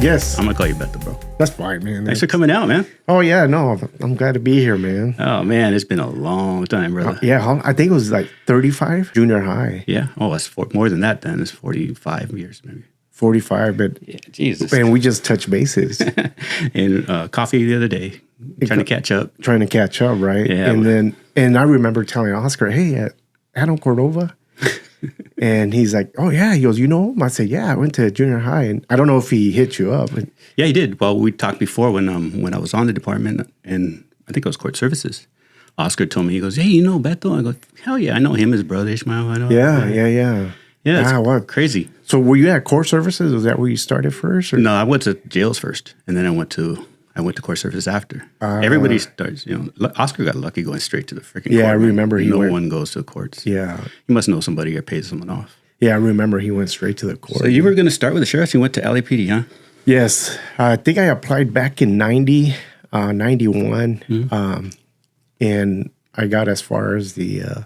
Yes. I'm going to call you Beto, bro. That's fine, man. Thanks for coming out, man. Oh, yeah, no, I'm glad to be here, man. Oh, man, it's been a long time, brother. Yeah, I think it was like 35, junior high. Yeah. Oh, it's more than that then. It's 45 years, maybe. 45, but yeah, Jesus. Man, we just touched bases. And coffee the other day, trying to catch up. Trying to catch up, right? Yeah. And I remember telling Oscar, hey, Adam Cordova. And he's like, oh, yeah. He goes, you know him? I said, yeah, I went to junior high. And I don't know if he hit you up. Yeah, he did. Well, we talked before when I was on the department, and I think it was court services. Oscar told me, he goes, hey, you know Beto? I go, hell yeah, I know him, his brother Ishmael. I know. Yeah. Yeah, it's what? crazy. So were you at court services? Was that where you started first? Or? No, I went to jails first, and then I went to court services after. Everybody starts, Oscar got lucky going straight to the freaking court. Yeah, I remember no one goes to the courts. Yeah. You must know somebody or pay someone off. Yeah, I remember he went straight to the court. So you were going to start with the sheriffs. You went to L.A.P.D, huh? Yes. I think I applied back in 91. Mm-hmm. And I got as far as the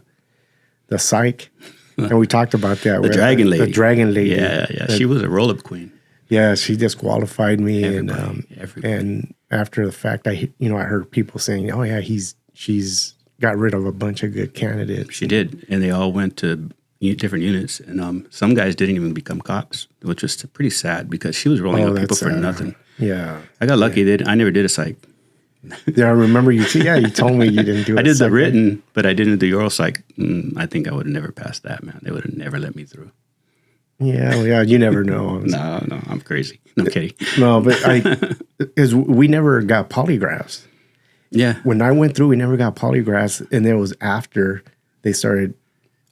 psych. And we talked about that. The Dragon Lady. The Dragon Lady. Yeah. She was a roll-up queen. Yeah, she disqualified me. Everybody. And after the fact, I heard people saying, oh, yeah, she's got rid of a bunch of good candidates. She did. And they all went to different units. And some guys didn't even become cops, which was pretty sad because she was rolling up people for nothing. Yeah. I got lucky. I never did a psych. Yeah, I remember you. Yeah, you told me you didn't do it. I did the written, but I didn't do the oral psych. I think I would have never passed that, man. They would have never let me through. Yeah, you never know. No, I'm crazy. No kidding. No, but we never got polygraphs. Yeah. When I went through, we never got polygraphs, and it was after they started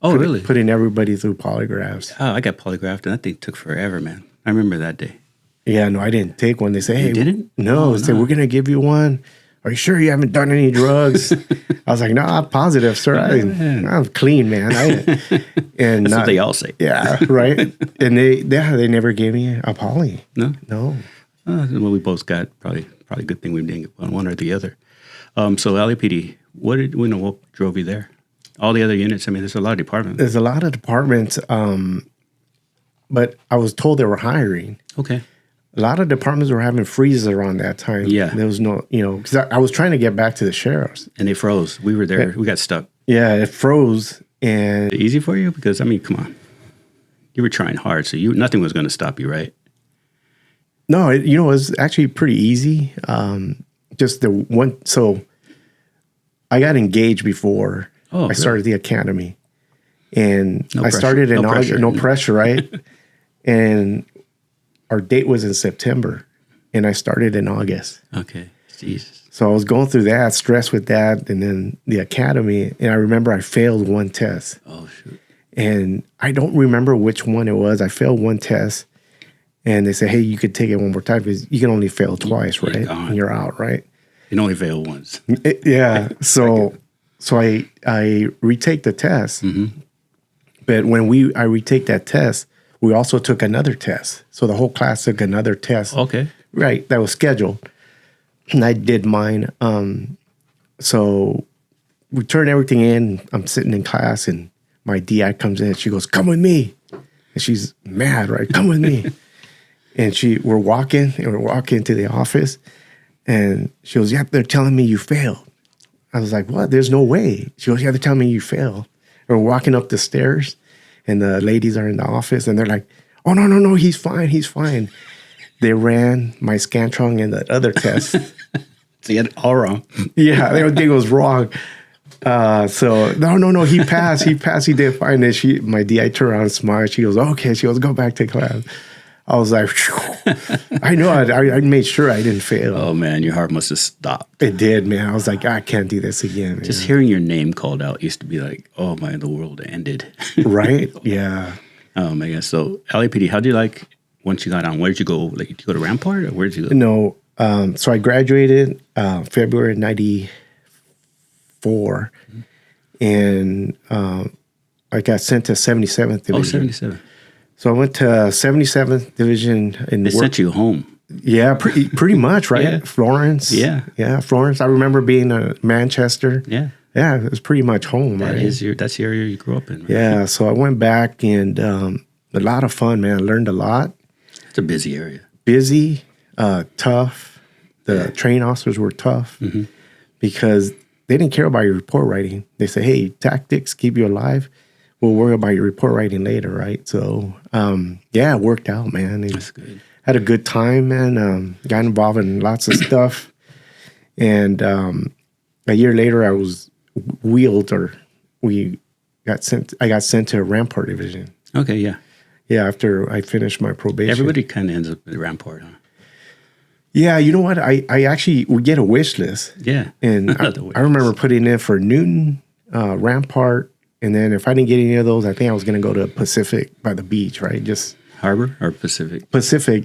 putting everybody through polygraphs. Oh, I got polygraphed, and that thing took forever, man. I remember that day. Yeah, no, I didn't take one. They say, hey, you didn't? No, they say, we're going to give you one. Are you sure you haven't done any drugs? I was like, no, I'm positive, sir. I'm clean, man. And that's what they all say. Yeah, right. And they never gave me a poly. No? No. Well, we both got probably a good thing we didn't get one or the other. So L.A.P.D, what drove you there? All the other units, I mean, there's a lot of departments. There's a lot of departments, but I was told they were hiring. Okay. A lot of departments were having freezes around that time. Yeah. There was no, because I was trying to get back to the sheriffs. And they froze. We were there. We got stuck. Yeah, it froze. And easy for you? Because, I mean, come on. You were trying hard, so nothing was going to stop you, right? No, it was actually pretty easy. Just the one, so I got engaged before I started the academy. And I started in August. No pressure, right? And our date was in September, and I started in August. Okay, Jesus. So I was going through that, stressed with that, and then the academy, and I remember I failed one test. Oh, shoot. And I don't remember which one it was. I failed one test, and they said, hey, you could take it one more time because you can only fail twice, right? And you're out, right? You can only fail once. Yeah. So I retake the test. Mm-hmm. But when I retake that test, we also took another test. So the whole class took another test. Okay. Right. That was scheduled. And I did mine. So we turned everything in. I'm sitting in class, and my DI comes in. She goes, come with me. And she's mad, right? Come with me. And we're walking to the office. And she goes, yeah, they're telling me you failed. I was like, what? There's no way. She goes, yeah, they're telling me you failed. We're walking up the stairs, and the ladies are in the office, and they're like, oh, no, he's fine. They ran my Scantron and the other test. So you had it all wrong. Yeah, everything was wrong. So, no, he passed. He did fine. And my DI turned around and smiled. She goes, okay. She goes, go back to class. I was like, I know. I made sure I didn't fail. Oh, man, your heart must have stopped. It did, man. I was like, I can't do this again. Just hearing your name called out used to be like, oh, my, the world ended. Right? Yeah. Oh, my God. So, L.A.P.D, how did you once you got on, where did you go? Like, did you go to Rampart, or where did you go? No. So I graduated February 94, and I got sent to 77th Division. Oh, 77. So I went to 77th Division. They sent you home. Yeah, pretty much, right? Yeah. Florence. Yeah, Florence. I remember being in Manchester. Yeah. Yeah, it was pretty much home, right? That's the area you grew up in, right? Yeah, so I went back, and a lot of fun, man. I learned a lot. It's a busy area. Busy. tough. The training officers were tough because they didn't care about your report writing. They say, hey, tactics keep you alive. We'll worry about your report writing later, right? So, it worked out, man. That's good. Had a good time, man. Got involved in lots of stuff. And a year later, I was I got sent to a Rampart division. Okay, yeah. Yeah, after I finished my probation. Everybody kind of ends up at Rampart, huh? Yeah, you know what? I actually would get a wish list. Yeah. And I remember putting in for Newton, Rampart, and then if I didn't get any of those, I think I was going to go to Pacific by the beach, right? Just Harbor or Pacific? Pacific.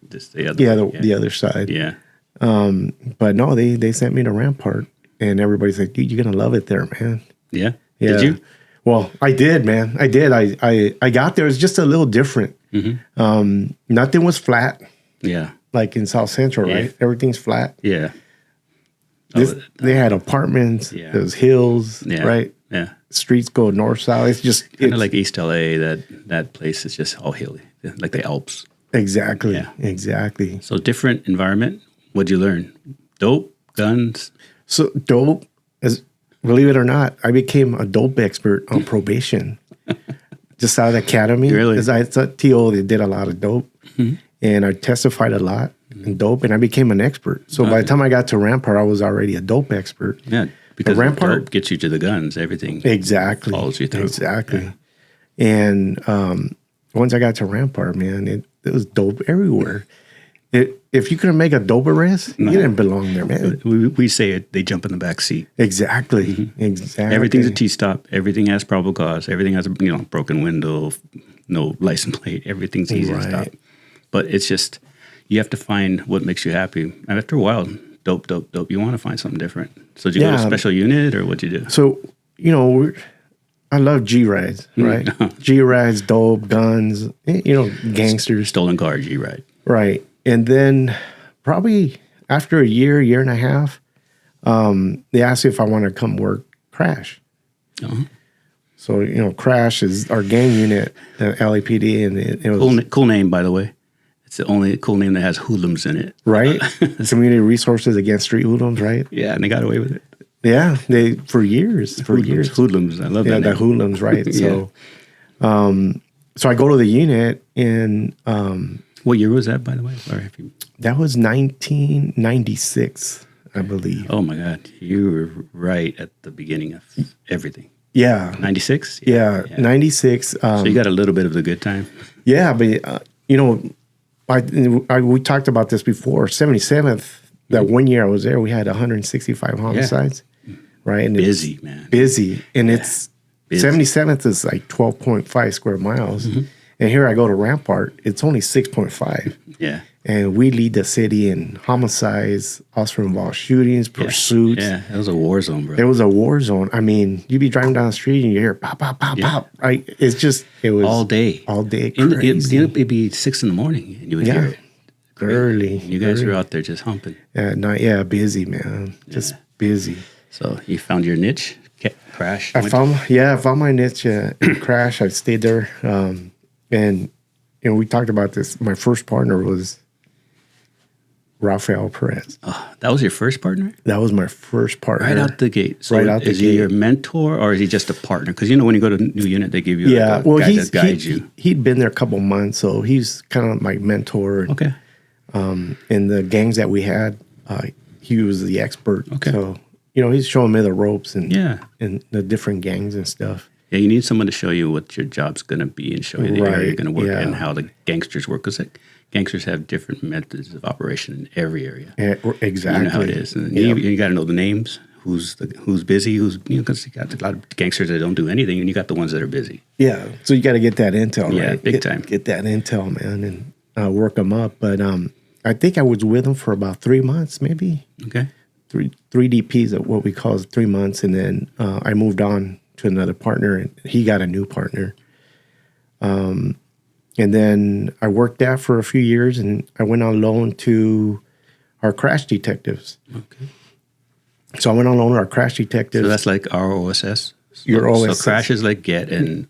Just the other the other side. Yeah. But no, they sent me to Rampart, and everybody's like, dude, you're going to love it there, man. Yeah? Yeah. Did you? Well, I did, man. I did. I got there. It's just a little different. Nothing was flat. Yeah. Like in South Central, right? Everything's flat. Yeah. They had apartments. Yeah. There's hills, right? Yeah. Streets go north, south. It's just kind of like East L.A. That place is just all hilly, like the Alps. Exactly. Yeah. Exactly. So different environment. What'd you learn? Dope, guns. So dope, believe it or not, I became a dope expert on probation. Just out of the academy. Really? Because I thought TO, they did a lot of dope. And I testified a lot in dope, and I became an expert. So by the time I got to Rampart, I was already a dope expert. Yeah, because Rampart dope gets you to the guns. Everything follows you through. Exactly. Yeah. And once I got to Rampart, man, it was dope everywhere. If you couldn't make a dope arrest, you didn't belong there, man. We say it, they jump in the back seat. Exactly. Exactly. Everything's a T-stop. Everything has probable cause. Everything has a broken window, no license plate. Everything's easy to stop. But it's just, you have to find what makes you happy. And after a while, dope. You want to find something different. So did you go to a special unit or what'd you do? So, I love G-Rides, right? G-Rides, dope, guns, gangsters. Stolen car, G-Ride. Right. And then probably after a year and a half, they asked me if I want to come work C.R.A.S.H. So, C.R.A.S.H. is our gang unit at L.A.P.D. And it was cool name, by the way. It's the only cool name that has hoodlums in it. Right? Community Resources Against Street Hoodlums, right? Yeah, and they got away with it. Yeah, for years. Hoodlums, I love that. Yeah, the hoodlums, right? So, so I go to the unit, and what year was that, by the way? That was 1996, I believe. Oh my God, you were right at the beginning of everything. Yeah, 96. Yeah, 96. So you got a little bit of the good time. Yeah, but we talked about this before. 77th, that 1 year I was there, we had 165 homicides, right? And busy, man. Busy. And it's 77th is like 12.5 square miles. And here I go to Rampart, it's only 6.5. Yeah. And we lead the city in homicides, also involved shootings, pursuits. Yeah, it was a war zone, bro. It was a war zone. I mean, you'd be driving down the street and you hear pop, pop, pop, pop. Right? It was all day. All day. Crazy. It'd be 6 in the morning and you would hear it. Early. You guys were out there just humping. Busy, man. Just busy. So you found your niche, C.R.A.S.H. I found my niche in C.R.A.S.H. I stayed there. And we talked about this. My first partner was Rafael Perez. Oh, that was your first partner? That was my first partner. Right out the gate. So is he your mentor or is he just a partner? Because when you go to a new unit, they give you a guy that guides you. He'd been there a couple months, so he's kind of my mentor. Okay. In the gangs that we had, he was the expert. Okay. So, he's showing me the ropes and the different gangs and stuff. Yeah, you need someone to show you what your job's going to be and show you the area you're going to work and how the gangsters work. Because gangsters have different methods of operation in every area. Exactly. You know how it is. And you got to know the names, who's busy, because you got a lot of gangsters that don't do anything, and you got the ones that are busy. Yeah, so you got to get that intel, right? Yeah, big time. Get that intel, man, and work them up. But I think I was with him for about 3 months, maybe. Okay. Three DPs, what we call 3 months, and then I moved on to another partner, and he got a new partner. And then I worked that for a few years, and I went on loan to our crash detectives. Okay. So I went on loan to our crash detectives. So that's like our OSS? Your OSS. So crash is like get, and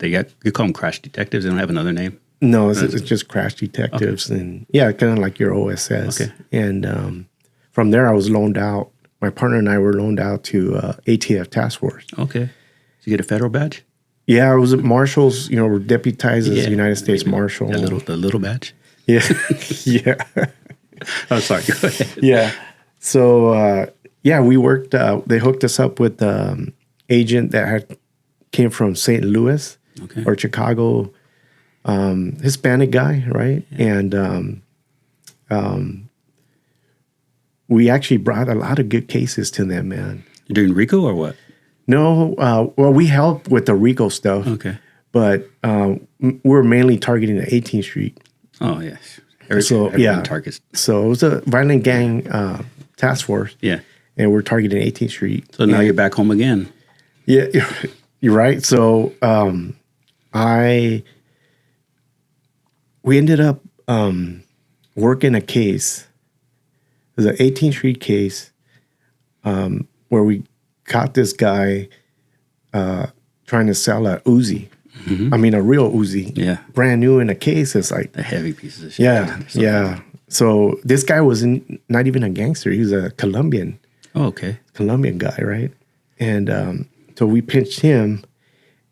you call them crash detectives. They don't have another name? No, it's just crash detectives, and kind of like your OSS. Okay. And from there, I was loaned out. My partner and I were loaned out to ATF task force. Okay. Did you get a federal badge? Yeah, I was at Marshals. We're deputized as United States Marshal. The little badge. Yeah, yeah. Oh, sorry. Go ahead. Yeah. So we worked. They hooked us up with agent that came from St. Louis or Chicago, Hispanic guy, right? Yeah. And we actually brought a lot of good cases to them, man. You're doing RICO or what? No, well, we help with the RICO stuff. Okay. But we're mainly targeting the 18th Street. Oh, yes. Everyone targets. So it was a violent gang task force. Yeah. And we're targeting 18th Street. So now you're back home again. Yeah, you're right. So we ended up working a case. It was an 18th Street case where we caught this guy trying to sell a Uzi. Mm-hmm. I mean, a real Uzi. Yeah. Brand new in a case. It's like the heavy pieces of shit. Yeah, yeah. So this guy was not even a gangster. He was a Colombian. Oh, okay. Colombian guy, right? And so we pinched him,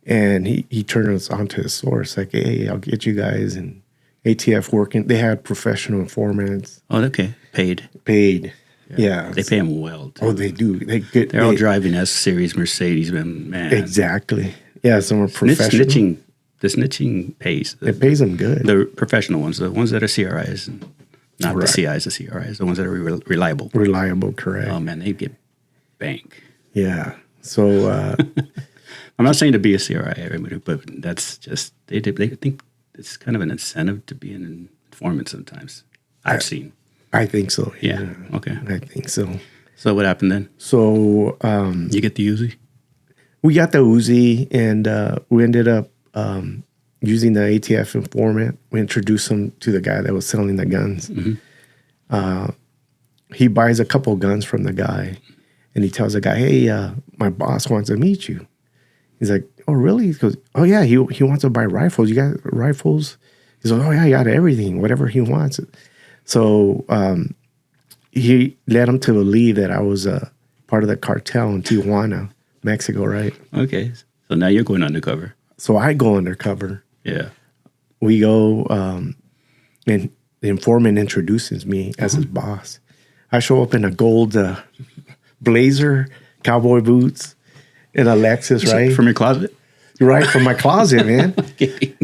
and he turned us onto his source. Like, hey, I'll get you guys. And ATF working. They had professional informants. Oh, okay. Paid. Yeah. They pay them well, too. Oh, they do. They're all driving S-Series Mercedes, man. Exactly. Yeah, some are professional. The snitching pays. It pays them good. The professional ones, the ones that are C.R.A.S.H, not the CIs, the C.R.A.S.H, the ones that are reliable. Reliable, correct. Oh, man, they get bank. Yeah. So I'm not saying to be a C.R.A., but that's just, they think it's kind of an incentive to be an informant sometimes. I've seen. I think so. Yeah. Okay. I think so. So what happened then? So you get the Uzi? We got the Uzi, and we ended up using the ATF informant. We introduced him to the guy that was selling the guns. Mm-hmm. He buys a couple guns from the guy, and he tells the guy, hey, my boss wants to meet you. He's like, oh, really? He goes, oh, yeah, he wants to buy rifles. You got rifles? He's like, oh, yeah, I got everything, whatever he wants. So he led him to believe that I was a part of the cartel in Tijuana, Mexico, right? Okay. So now you're going undercover. So I go undercover. Yeah. We go, and the informant introduces me as his boss. I show up in a gold blazer, cowboy boots, and a Lexus, right? From your closet? Right, from my closet, man. Kidding.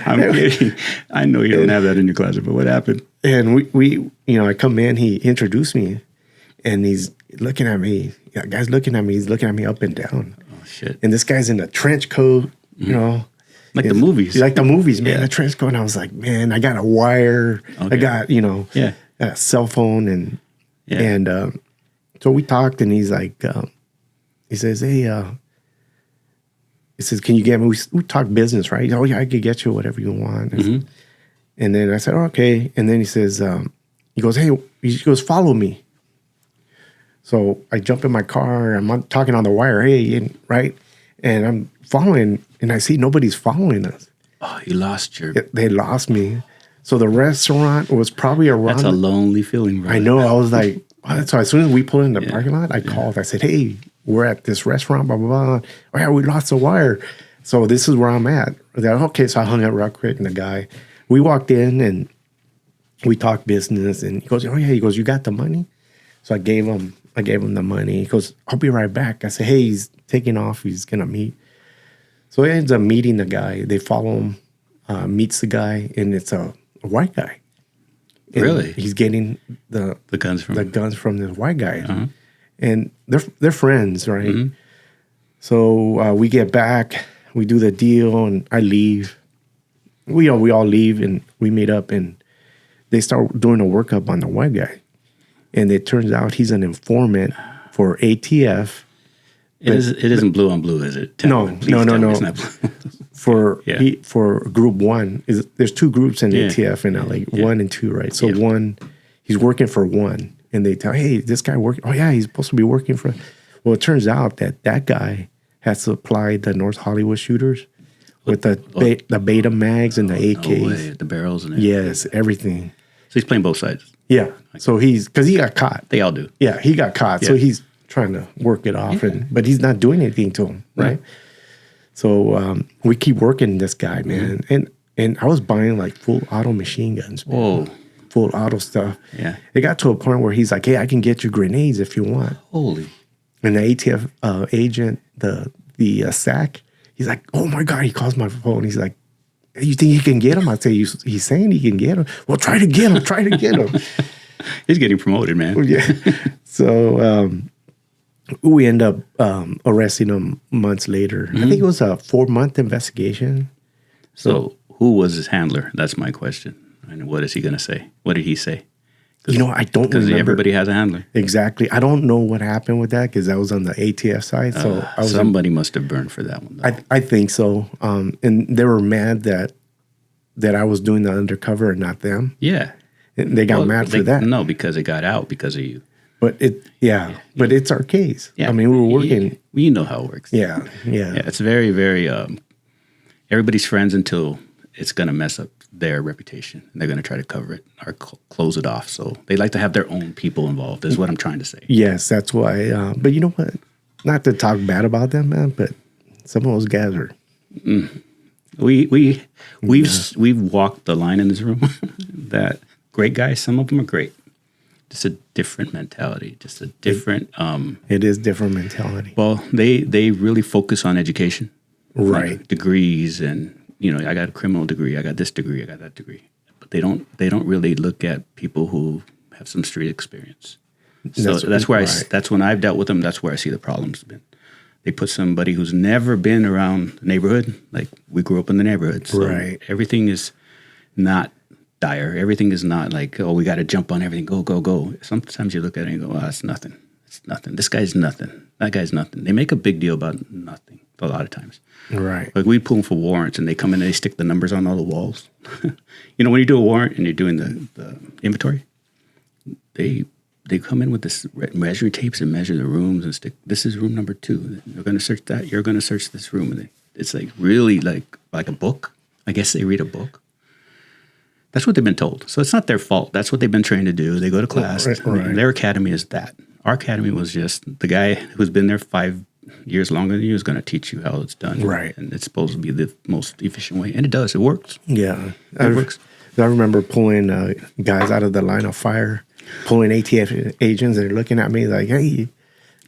I'm kidding. I know you don't have that in your closet, but what happened? And we I come in, he introduced me, and he's looking at me. Yeah, guy's looking at me. He's looking at me up and down. Oh, shit. And this guy's in a trench coat, Like the movies. Like the movies, man. Yeah. A trench coat. And I was like, man, I got a wire. Okay. I got, a cell phone. And so we talked, and he's like, he says, hey, he says, can you get me? We talk business, right? Oh, yeah, I could get you whatever you want. Mm-hmm. And then I said, oh, okay. And then he says, he goes, follow me. So I jump in my car. I'm talking on the wire, hey, right? And I'm following, and I see nobody's following us. Oh, you lost They lost me. So the restaurant was probably around. That's a lonely feeling, right? I know. I was like, what? So as soon as we pulled in the parking lot, I called. I said, hey, we're at this restaurant, blah, blah, blah. Oh, yeah, we lost the wire. So this is where I'm at. Okay, so I hung up real quick, and the guy, we walked in, and we talked business, and he goes, oh, yeah. He goes, you got the money? So I gave him the money. He goes, I'll be right back. I said, hey, he's taking off. He's going to meet. So he ends up meeting the guy. They follow him, meets the guy, and it's a white guy. And really? He's getting the guns from the white guy. Uh-huh. And they're friends, right? Mm-hmm. So we get back, we do the deal, and I leave. We all leave, and we meet up, and they start doing a workup on the white guy. And it turns out he's an informant for ATF. It isn't blue on blue, is it? No. It's not blue. For group one, there's two groups in ATF in LA, 1 and 2, right? So one, he's working for one, and they tell, hey, this guy working. Oh yeah, he's supposed to be working for. Well, it turns out that guy has supplied the North Hollywood shooters with the beta mags and the AKs. No way. The barrels and everything. Yes, everything. So he's playing both sides. Yeah. So because he got caught. They all do. Yeah, he got caught. So he's trying to work it off, but he's not doing anything to him, right? So we keep working this guy, man. And I was buying like full auto machine guns, man. Whoa. Full auto stuff. Yeah. It got to a point where he's like, hey, I can get you grenades if you want. Holy. And the ATF agent, the SAC, he's like, oh my God, he calls my phone. He's like, hey, you think you can get him? I say, he's saying he can get him. Well, try to get him. Try to get him. He's getting promoted, man. Yeah. So we end up arresting him months later. I think it was a 4-month investigation. So who was his handler? That's my question. And what is he going to say? What did he say? I don't remember. Because everybody has a handler. Exactly. I don't know what happened with that because that was on the ATF side. So somebody must have burned for that one. I think so. And they were mad that I was doing the undercover and not them. Yeah. And they got mad for that. No, because it got out because of you. But but it's our case. Yeah. I mean, we were working. You know how it works. Yeah. It's very, very, everybody's friends until it's going to mess up their reputation. And they're going to try to cover it or close it off. So they like to have their own people involved is what I'm trying to say. Yes, that's why. But you know what? Not to talk bad about them, man, but some of those guys are. We've walked the line in this room that great guys, some of them are great. Just a different mentality, just a different. It is different mentality. Well, they really focus on education, right? Like degrees, and I got a criminal degree, I got this degree, I got that degree, but they don't really look at people who have some street experience. So that's where that's when I've dealt with them. That's where I see the problems been. They put somebody who's never been around the neighborhood, like we grew up in the neighborhood, so everything is not dire. Everything is not like, oh, we got to jump on everything, go, go, go. Sometimes you look at it and go, oh, it's nothing. It's nothing. This guy's nothing. That guy's nothing. They make a big deal about nothing a lot of times. Right. Like we pull them for warrants and they come in and they stick the numbers on all the walls. When you do a warrant and you're doing the inventory, they come in with this measuring tapes and measure the rooms and stick, this is room number 2. You're going to search that. You're going to search this room. And it's like really like a book. I guess they read a book. That's what they've been told. So it's not their fault. That's what they've been trained to do. They go to class. Right. Their academy is that. Our academy was just the guy who's been there 5 years longer than you is going to teach you how it's done. Right. And it's supposed to be the most efficient way. And it does. It works. Yeah. It works. I remember pulling guys out of the line of fire, pulling ATF agents, and they're looking at me like, hey,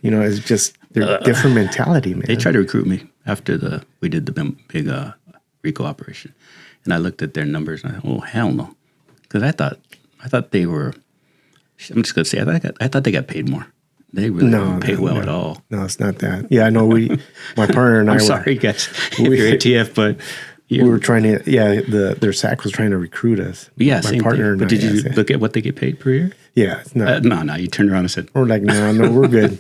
it's just their different mentality, man. They tried to recruit me after we did the big RICO operation. And I looked at their numbers and I thought, oh, hell no. Because I thought they were, I'm just going to say, I thought they got paid more. They really don't pay well at all. No, it's not that. Yeah, I know my partner and I I'm sorry, guys, if you're ATF, but we were trying to, their SAC was trying to recruit us. Yeah, my same partner thing. But did you look at what they get paid per year? Yeah. It's not, no, you turned around and said. We're like, no, we're good.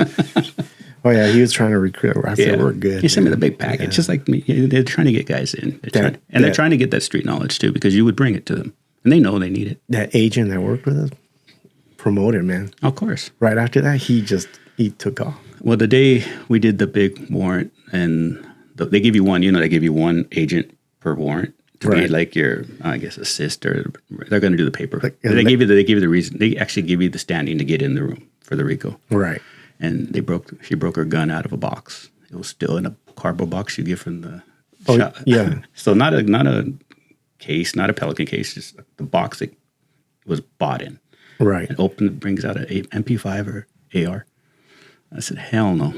Oh, yeah, he was trying to recruit. I said, we're good. He sent me the big package, just like me. They're trying to get guys in. They're trying to get that street knowledge, too, because you would bring it to them. And they know they need it. That agent that worked with us promoted, man. Of course. Right after that, he took off. Well, the day we did the big warrant, and they give you one, they give you one agent per warrant to be like your, I guess, assist, or they're going to do the paper. They give you the reason. They actually give you the standing to get in the room for the RICO. Right. And she broke her gun out of a box. It was still in a cardboard box you get from the shop. Yeah. So not a case, not a Pelican case, just the box it was bought in. Right. And opened, brings out an MP5 or AR. I said, hell no,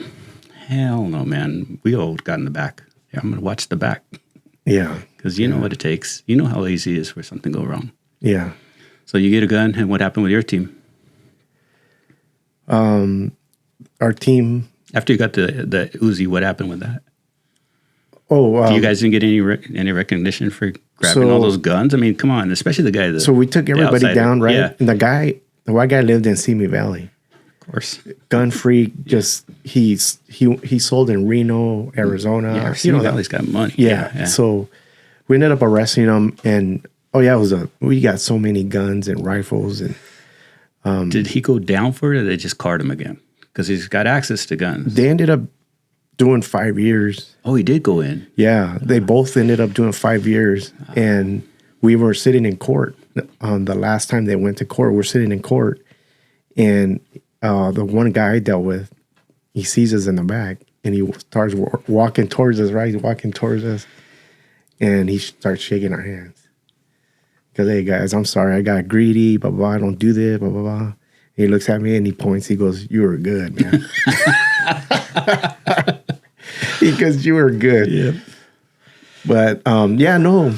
man. We all got in the back. Yeah, I'm going to watch the back. Yeah. Because you know what it takes. You know how easy it is for something to go wrong. Yeah. So you get a gun, and what happened with your team? Our team. After you got the Uzi, what happened with that? Oh, you guys didn't get any recognition for grabbing all those guns? I mean, come on, especially the guy. So we took everybody down, right? Yeah. And the white guy lived in Simi Valley. Of course. Gun free, just he sold in Reno, Arizona. Yeah, Simi Valley's got money. Yeah. So we ended up arresting him, and we got so many guns and rifles. And did he go down for it, or they just card him again? Because he's got access to guns. They ended up doing 5 years. Oh, he did go in. Yeah, they both ended up doing 5 years, and we were sitting in court. The last time they went to court, we're sitting in court, and the one guy I dealt with, he sees us in the back, and he starts walking towards us. Right, he's walking towards us, and he starts shaking our hands. Because, hey, guys, I'm sorry. I got greedy, blah, blah, blah. I don't do this, blah, blah, blah. He looks at me and he points. He goes, you were good, man. Because you were good. Yeah. But, no.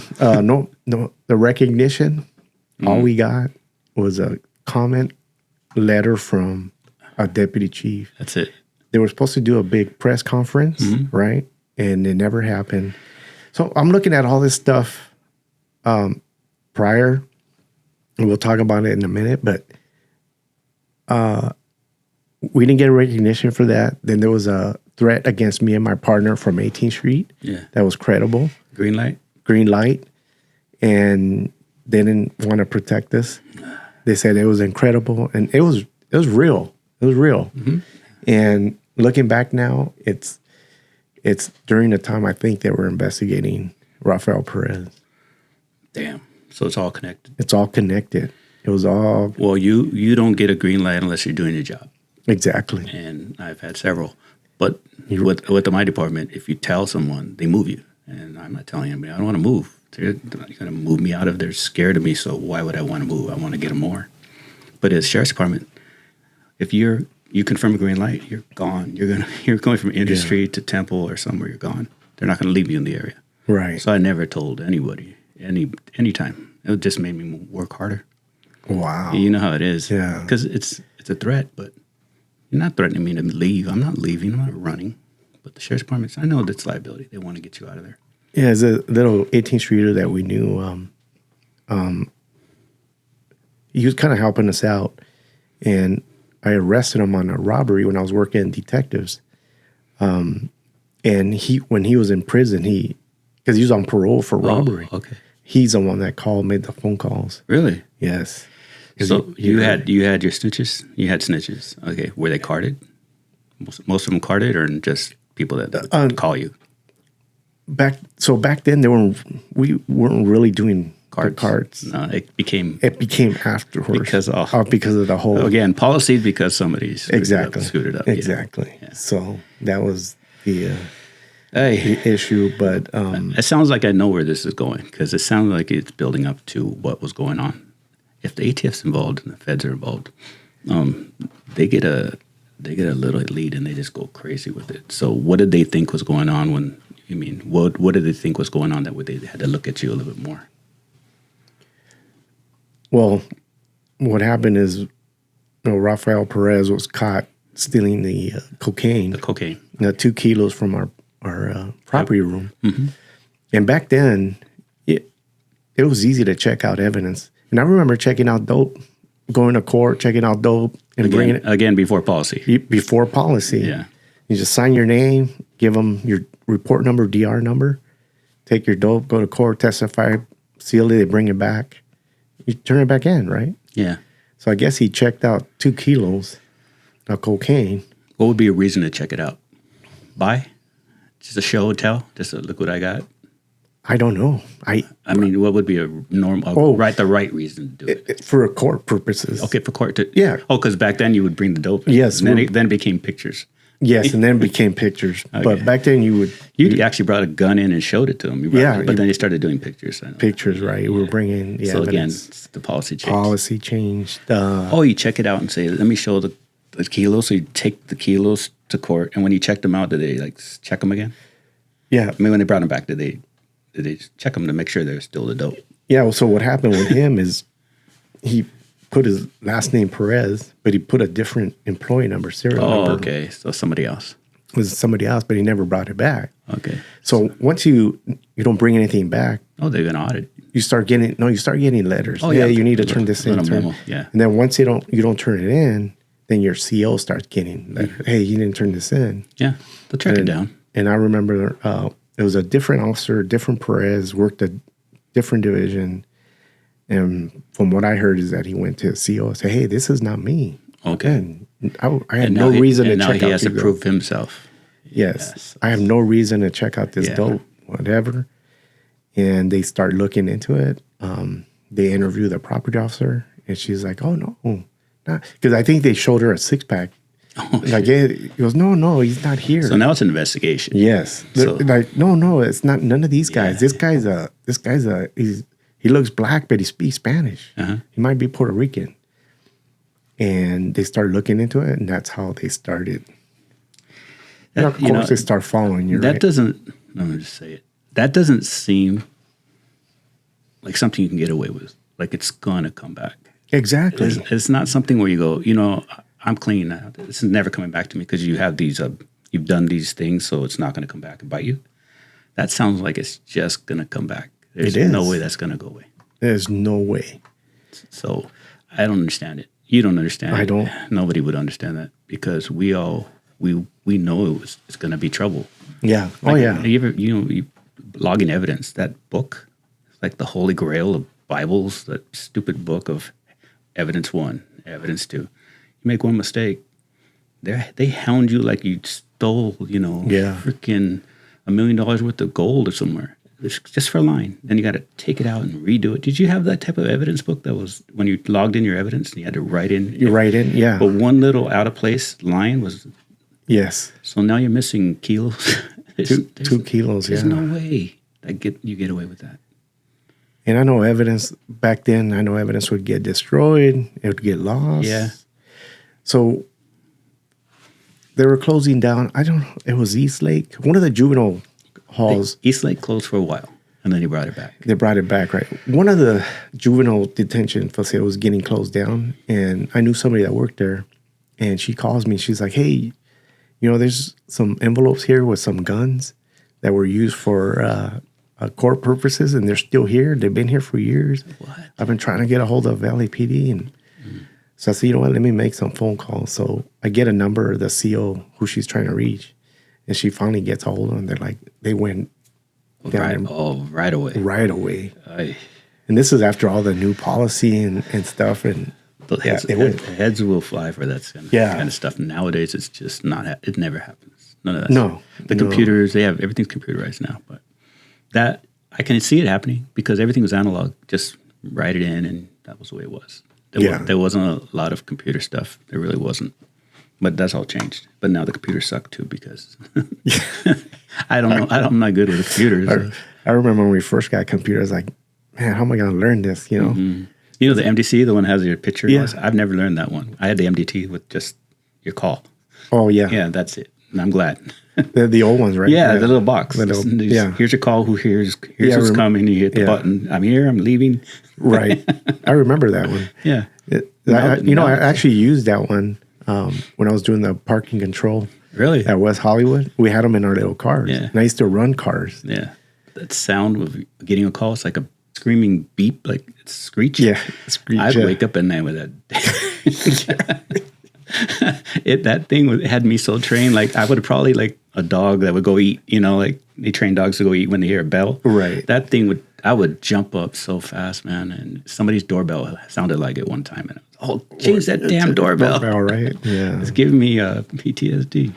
The recognition, all we got was a comment letter from a deputy chief. That's it. They were supposed to do a big press conference, right? And it never happened. So I'm looking at all this stuff prior, and we'll talk about it in a minute, but we didn't get recognition for that. Then there was a threat against me and my partner from 18th Street that was credible. Green light. And they didn't want to protect us. They said it was incredible, and it was real. It was real. Mm-hmm. And looking back now, it's during the time I think they were investigating Rafael Perez. Damn. So it's all connected. It's all connected. It was all... Well, you don't get a green light unless you're doing your job. Exactly. And I've had several. But with my department, if you tell someone, they move you. And I'm not telling anybody, I don't want to move. They're going to move me out of there. They're scared of me, so why would I want to move? I want to get them more. But as sheriff's department, if you confirm a green light, you're gone. You're going from industry to Temple or somewhere. You're gone. They're not going to leave you in the area. Right. So I never told anybody anytime. It just made me work harder. Wow. You know how it is. Yeah. Because it's a threat, but you're not threatening me to leave. I'm not leaving. I'm not running. But the sheriff's department, I know that's liability. They want to get you out of there. Yeah, there's a little 18th Streeter that we knew. He was kind of helping us out, and I arrested him on a robbery when I was working in detectives. And when he was in prison, because he was on parole for robbery. Okay. He's the one that made the phone calls. Really? Yes. So you had your snitches? You had snitches. Okay. Were they carded? Most of them carded, or just people that call you? Back then we weren't really doing cards. No, it became afterwards because of the whole policy, because somebody screwed it up. Exactly. Yeah. So that was the the issue. But it sounds like I know where this is going, because it sounds like it's building up to what was going on. If the ATF's involved and the feds are involved, they get a little lead and they just go crazy with it. So what did they think was going on what did they think was going on that they had to look at you a little bit more? Well, what happened is, Rafael Perez was caught stealing the cocaine. The cocaine. 2 kilos from our property room. Mm-hmm. And back then, it was easy to check out evidence. And I remember checking out dope, going to court, checking out dope, and bringing it. Again, before policy. Before policy. Yeah. You just sign your name, give them your report number, DR number, take your dope, go to court, testify, seal it, they bring it back. You turn it back in, right? Yeah. So I guess he checked out 2 kilos of cocaine. What would be a reason to check it out? Buy? Just a show and tell? Just a, look what I got? I don't know. I mean, what would be a normal, the right reason to do it? For court purposes. Okay, for court. Yeah. Oh, because back then you would bring the dope in. Yes. And then it became pictures. Yes, and then it became pictures. Okay. But back then you actually brought a gun in and showed it to them. But then you started doing pictures. Pictures, right. Yeah. We're bringing So evidence. Again, the policy changed. You check it out and say, let me show the kilos. So you take the kilos to court, and when you checked them out, did they check them again? Yeah. I mean, when they brought them back, did they check them to make sure they're still the dope? Yeah, well, so what happened with him is he put his last name Perez, but he put a different employee number, serial number. Oh, okay. So somebody else. It was somebody else, but he never brought it back. Okay. So once you don't bring anything back. Oh, they're going to audit. You start getting letters. Oh, yeah. You need to turn this in. Yeah. And then once you don't turn it in, then your CO starts getting letters. Hey, you didn't turn this in. Yeah. They'll track it down. And I remember it was a different officer, different Perez, worked a different division. And from what I heard is that he went to his CO and said, hey, this is not me. Okay. And I had no reason to check out. And now he has to prove himself. Yes. I have no reason to check out this dope, whatever. And they start looking into it. They interview the property officer, and she's like, "Oh no, not," because I think they showed her a 6-pack. Like he goes, "No, he's not here." So now it's an investigation. Yes. So, like, no, it's not none of these guys. This guy's he looks black, but he speaks Spanish. He might be Puerto Rican. And they started looking into it, and that's how they started. And of course, they start following you. That doesn't. Let me just say it. That doesn't seem like something you can get away with. Like it's gonna come back. Exactly. It's not something where you go, I'm clean now. This is never coming back to me because you have these, you've done these things, so it's not going to come back and bite you. That sounds like it's just going to come back. There's no way that's going to go away. There's no way. So I don't understand it. You don't understand it. I don't. Nobody would understand that because we know it's going to be trouble. Yeah. You logging evidence, that book, it's like the Holy Grail of Bibles, that stupid book of evidence 1, evidence 2. You make one mistake, they hound you like you stole, freaking $1 million worth of gold or somewhere. It's just for a line. Then you got to take it out and redo it. Did you have that type of evidence book that was when you logged in your evidence and you had to write in? You write in, yeah. But one little out of place line was. Yes. So now you're missing kilos. 2 kilos, There's no way you get away with that. And I know evidence back then. I know evidence would get destroyed. It would get lost. Yeah. So they were closing down. I don't know. It was East Lake, one of the juvenile halls. East Lake closed for a while, and then he brought it back. They brought it back, right? One of the juvenile detention facilities was getting closed down, and I knew somebody that worked there. And she calls me. She's like, "Hey, there's some envelopes here with some guns that were used for court purposes, and they're still here. They've been here for years. What? I've been trying to get a hold of L.A.P.D. and." So I said, what, let me make some phone calls. So I get a number of the CO who she's trying to reach. And she finally gets a hold of them. They're like, they went down right away. Right away. And this is after all the new policy and stuff. And heads will fly for that kind of stuff. Nowadays, it's just not, it never happens. None of that stuff. The computers, they have, everything's computerized now. But that, I can see it happening because everything was analog. Just write it in and that was the way it was. There wasn't a lot of computer stuff. There really wasn't. But that's all changed. But now the computers suck too because I don't know. I'm not good with computers. I remember when we first got computers, like, man, how am I going to learn this, Mm-hmm. The MDC, the one that has your picture? Yeah. I've never learned that one. I had the MDT with just your call. Oh, yeah. Yeah, that's it. And I'm glad. The old ones, right? Yeah, the little box. Yeah. Here's your call. Here's what's coming. You hit the button. I'm here. I'm leaving. Right. I remember that one. Yeah. I actually used that one when I was doing the parking control. Really? At West Hollywood. We had them in our little cars. Yeah. And I used to run cars. Yeah. That sound of getting a call, it's like a screaming beep, like it's screech. Yeah. Screech. I'd wake up at night with that. That thing had me so trained. Like I would probably like a dog that would go eat. Like they train dogs to go eat when they hear a bell. Right. That thing I would jump up so fast, man. And somebody's doorbell sounded like it one time, and I was, change that damn doorbell. Right? Yeah. It's giving me PTSD.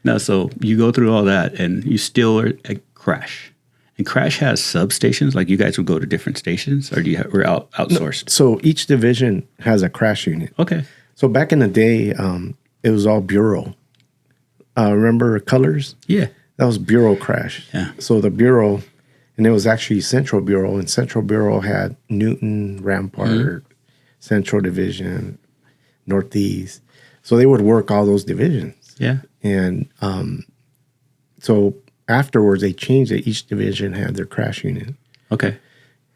No, so you go through all that, and you still are at C.R.A.S.H. And C.R.A.S.H has substations. Like you guys would go to different stations, or we're outsourced? No, so each division has a C.R.A.S.H unit. Okay. So back in the day, it was all bureau. Remember Colors? Yeah. That was Bureau C.R.A.S.H. Yeah. So the Bureau, and it was actually Central Bureau, and Central Bureau had Newton, Rampart, Central Division, Northeast. So they would work all those divisions. Yeah. And so afterwards, they changed it. Each division had their C.R.A.S.H unit. Okay.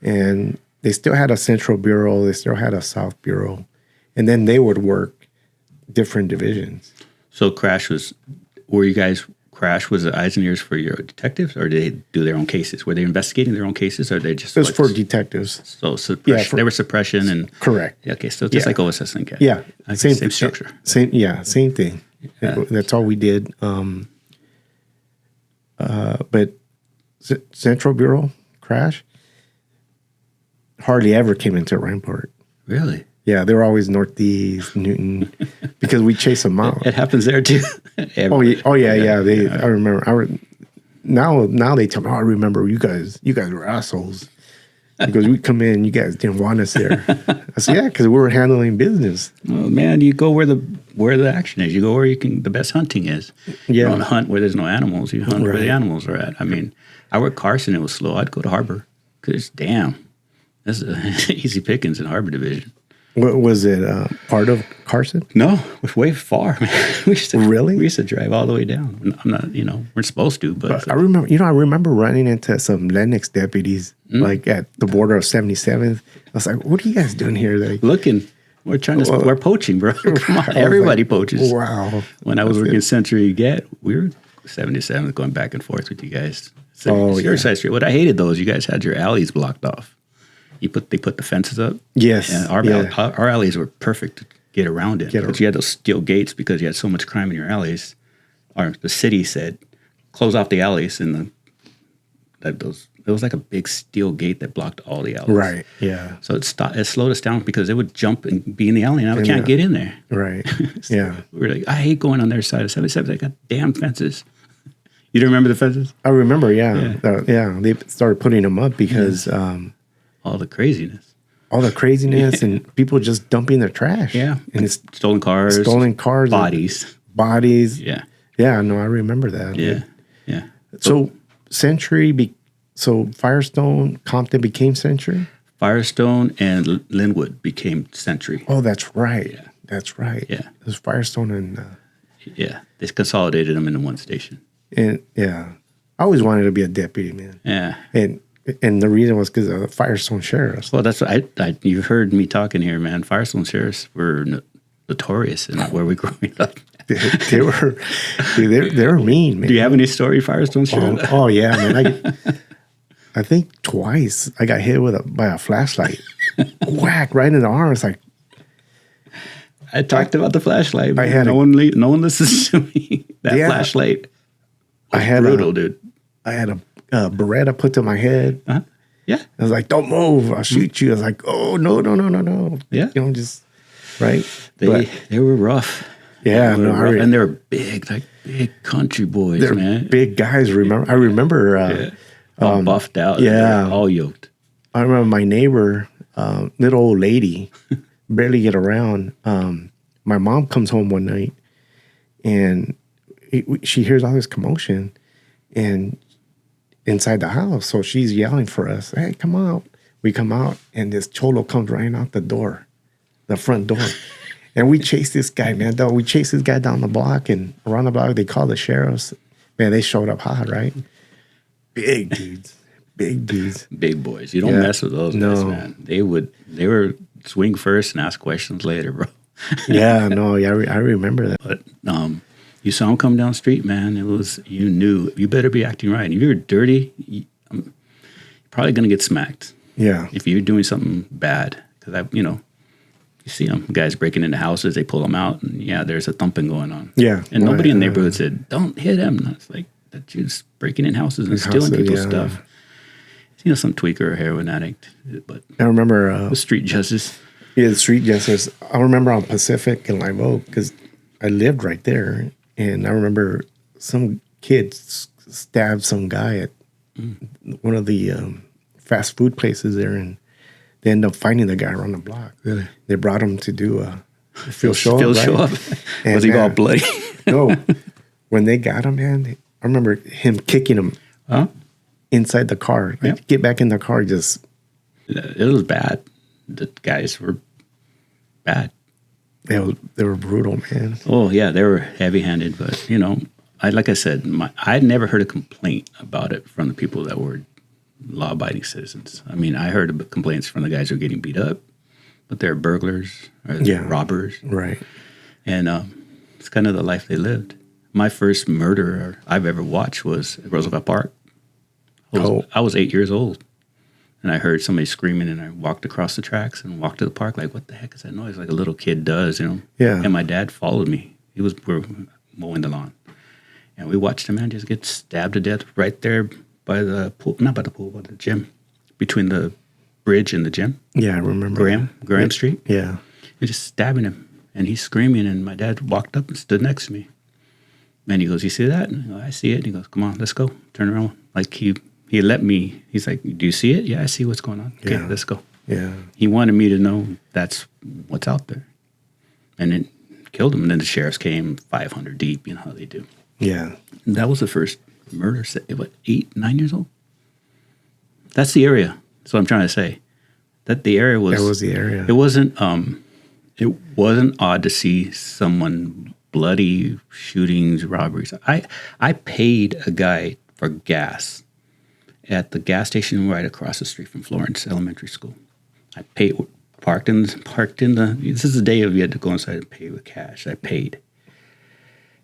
And they still had a Central Bureau. They still had a South Bureau. And then they would work different divisions. So C.R.A.S.H was, C.R.A.S.H was the eyes and ears for your detectives, or did they do their own cases? Were they investigating their own cases, or they just? It was for detectives. So suppression, they were suppression and correct. Okay, so just like OSS and CAT. Yeah, okay, same structure. Same thing. Yeah. That's all we did. But Central Bureau C.R.A.S.H hardly ever came into Rampart. Really? Yeah, they were always Northeast, Newton. because we chase them out. It happens there too. Yeah. I remember. Now they tell me, I remember you guys were assholes because we come in, you guys didn't want us there. I said, yeah, because we were handling business. Oh man, you go where the action is. You go where the best hunting is. Yeah. You don't hunt where there's no animals. You hunt where the animals are at. I mean, I worked Carson. It was slow. I'd go to Harbor because that's easy pickings in Harbor Division. What was it? Part of Carson? No, it was way far, man. We used to drive all the way down. I'm not, we're supposed to, but I remember running into some Lennox deputies like at the border of 77th. I was like, "What are you guys doing here?" Like, looking, we're poaching, bro. Come on, everybody poaches. Wow. When I was working Century Get, we were 77th going back and forth with you guys. Your side street. What I hated though is you guys had your alleys blocked off. They put the fences up. Yes. And our alleys were perfect to get around it. But you had those steel gates because you had so much crime in your alleys. Or the city said, close off the alleys, and it was like a big steel gate that blocked all the alleys. Right. Yeah. So it slowed us down because it would jump and be in the alley, and I can't get in there. Right. So yeah. we were like, I hate going on their side of 77. They got damn fences. You don't remember the fences? I remember. Yeah. They started putting them up because. All the craziness. And people just dumping their trash. Yeah. And it's stolen cars. Bodies. Yeah. Yeah, no, I remember that. Yeah. So Firestone, Compton became Century? Firestone and Linwood became Century. Oh, that's right. Yeah. That's right. Yeah. It was Firestone and... They consolidated them into one station. And, yeah. I always wanted to be a deputy, man. Yeah. And the reason was because of Firestone sheriffs. Well, that's what you've heard me talking here, man. Firestone sheriffs were notorious in where we growing up. They were mean, man. Do you have any story, Firestone sheriff? Oh yeah, man. I think twice I got hit by a flashlight. Whack right in the arm. It's like I talked about the flashlight. Man. No one listens to me. Flashlight was brutal, dude. I had a Beretta put to my head. Uh-huh. Yeah. I was like, "Don't move! I'll shoot you." I was like, "Oh no!" Yeah. Just right. They were rough. Yeah, and they were big, like big country boys, they're man. Big guys. I remember. All buffed out. Yeah. All yoked. I remember my neighbor, little old lady, barely get around. My mom comes home one night, and she hears all this commotion, and inside the house. So she's yelling for us, "Hey, come out." We come out, and this cholo comes running out the front door. And we chase this guy, man. We chase this guy down the block and around the block. They call the sheriffs. Man, they showed up hot, right? Big dudes. Big boys. You don't mess with those guys, man. They were swing first and ask questions later, bro. I remember that. But you saw him come down the street, man. You knew you better be acting right. And if you're dirty, you're probably gonna get smacked. Yeah. If you're doing something bad, because you see them guys breaking into houses, they pull them out, and there's a thumping going on. Yeah. And nobody in the neighborhood said, "Don't hit him." And it's like that dude's breaking in houses and stealing people's stuff. Some tweaker or heroin addict, but I remember the street justice. Yeah, the street justice. I remember on Pacific and Live Oak because I lived right there. And I remember some kids stabbed some guy at one of the fast food places there, and they ended up finding the guy around the block. Really? They brought him to do a field show up. Was he all bloody? No. When they got him, man, I remember him kicking him inside the car. Like, get back in the car, just... It was bad. The guys were bad. They were brutal, man. Oh, yeah, they were heavy-handed. But, like I said, I'd never heard a complaint about it from the people that were law-abiding citizens. I mean, I heard complaints from the guys who were getting beat up, but they're burglars or robbers. Right. And it's kind of the life they lived. My first murder I've ever watched was at Roosevelt Park. I was 8 years old. And I heard somebody screaming, and I walked across the tracks and walked to the park like, what the heck is that noise? Like a little kid does, Yeah. And my dad followed me. We were mowing the lawn. And we watched a man just get stabbed to death right there by the pool. Not by the pool, but the gym. Between the bridge and the gym. Yeah, I remember. Graham Street. Yeah. And just stabbing him. and he's screaming, and my dad walked up and stood next to me. And he goes, "You see that?" And I go, "I see it." And he goes, "Come on, let's go. Turn around." Like he let me. He's like, "Do you see it?" "Yeah, I see what's going on." "Okay, let's go." Yeah. He wanted me to know that's what's out there, and it killed him. And then the sheriffs came 500 deep. You know how they do. Yeah. And that was the first murder. What, 8, 9 years old? That's the area. That's what I'm trying to say. That the area was. That was the area. It wasn't. It wasn't odd to see someone bloody shootings, robberies. I paid a guy for gas at the gas station right across the street from Florence Elementary School. I paid, parked in the. This is the day of you had to go inside and pay with cash. I paid,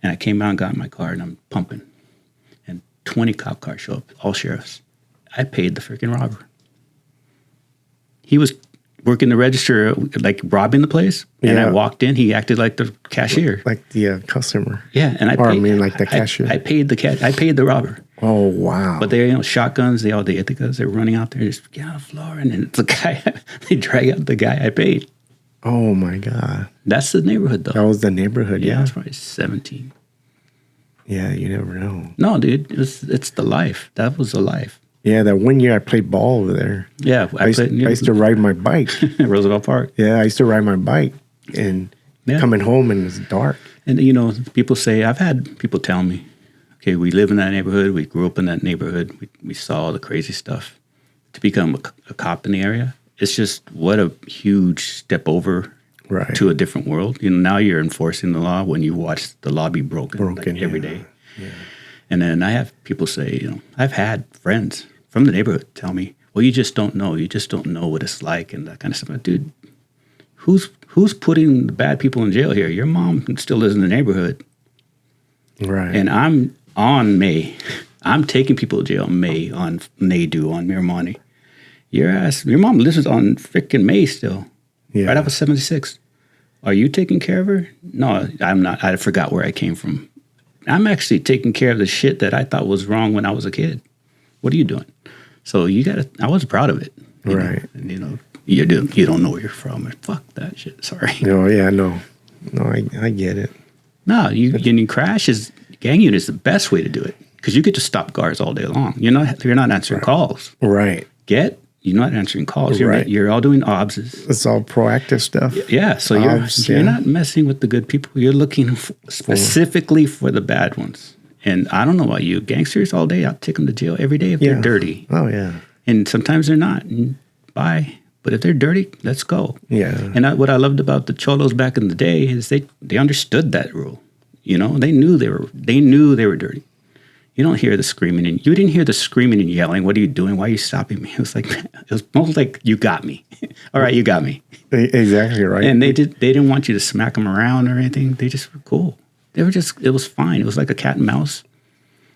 and I came out and got in my car and I'm pumping, and 20 cop cars show up, all sheriffs. I paid the freaking robber. He was working the register, like robbing the place, and I walked in. He acted like the cashier, like the customer. Yeah, and like the cashier. I paid the robber. Oh wow! But they, shotguns. They had the guns. They're running out there, just get on the floor, and then the guy. They drag out the guy I paid. Oh my god! That's the neighborhood, though. That was the neighborhood. Yeah, I was probably 17. Yeah, you never know. No, dude, it's the life. That was the life. Yeah, that one year I played ball over there. Yeah, I used to ride my bike. Roosevelt Park. Yeah, I used to ride my bike and coming home and it's dark. And, people say, I've had people tell me, okay, we live in that neighborhood. We grew up in that neighborhood. We saw all the crazy stuff. To become a cop in the area, it's just what a huge step over to a different world. Now you're enforcing the law when you watch the law be broken every day. Yeah. And then I have people say, I've had friends from the neighborhood tell me, well, you just don't know. You just don't know what it's like and that kind of stuff. Like, dude, who's putting the bad people in jail here? Your mom still lives in the neighborhood. Right. And I'm on May. I'm taking people to jail on Nadu, on Miramani. Your mom lives on freaking May still. Yeah. Right off of 76. Are you taking care of her? No, I'm not. I forgot where I came from. I'm actually taking care of the shit that I thought was wrong when I was a kid. What are you doing? So I was proud of it. Right. And, you don't know where you're from. Fuck that shit. Sorry. No, yeah, no, I get it. No, gang unit is the best way to do it because you get to stop guards all day long. You're not answering calls. Right. You're not answering calls. Right. You're all doing obs. It's all proactive stuff. Yeah. So you're not messing with the good people. You're looking specifically for the bad ones. And I don't know about you. Gangsters all day, I'll take them to jail every day if they're dirty. Oh, yeah. And sometimes they're not. Bye. But if they're dirty, let's go. Yeah. And what I loved about the Cholos back in the day is they understood that rule. They knew they were dirty. You don't hear the screaming, and you didn't hear the screaming and yelling. What are you doing? Why are you stopping me? It was almost like you got me. All right, you got me. Exactly right. And they didn't want you to smack them around or anything. They just were cool. It was fine. It was like a cat and mouse.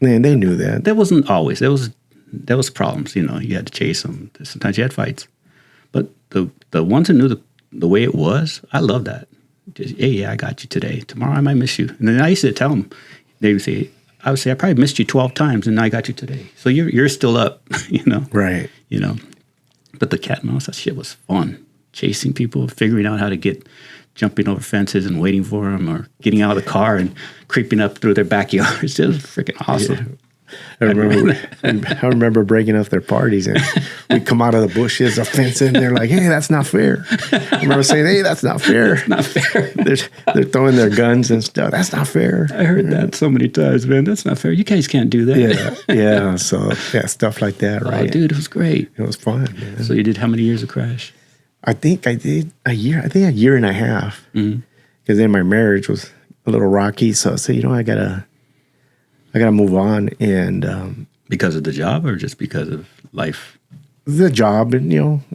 Man, they knew that. That wasn't always. There was problems. You had to chase them. Sometimes you had fights. But the ones who knew the way it was, I love that. Just, hey, yeah, I got you today. Tomorrow I might miss you. And then I used to tell them, I would say, I probably missed you 12 times and I got you today. So you're still up, Right. But the cat and mouse, that shit was fun. Chasing people, figuring out how to jumping over fences and waiting for them, or getting out of the car and creeping up through their backyards. It was freaking awesome. Yeah. I remember breaking up their parties, and we'd come out of the bushes, a fence, and they're like, "Hey, that's not fair." I remember saying, "Hey, that's not fair. That's not fair." They're throwing their guns and stuff. That's not fair. I heard that so many times, man. That's not fair. You guys can't do that. Yeah. So stuff like that, right? Oh, dude, it was great. It was fun, man. So you did how many years of Crash? I think I did a year. I think a year and a half. Because then my marriage was a little rocky. So I said, I gotta move on. And because of the job, or just because of life? The job, and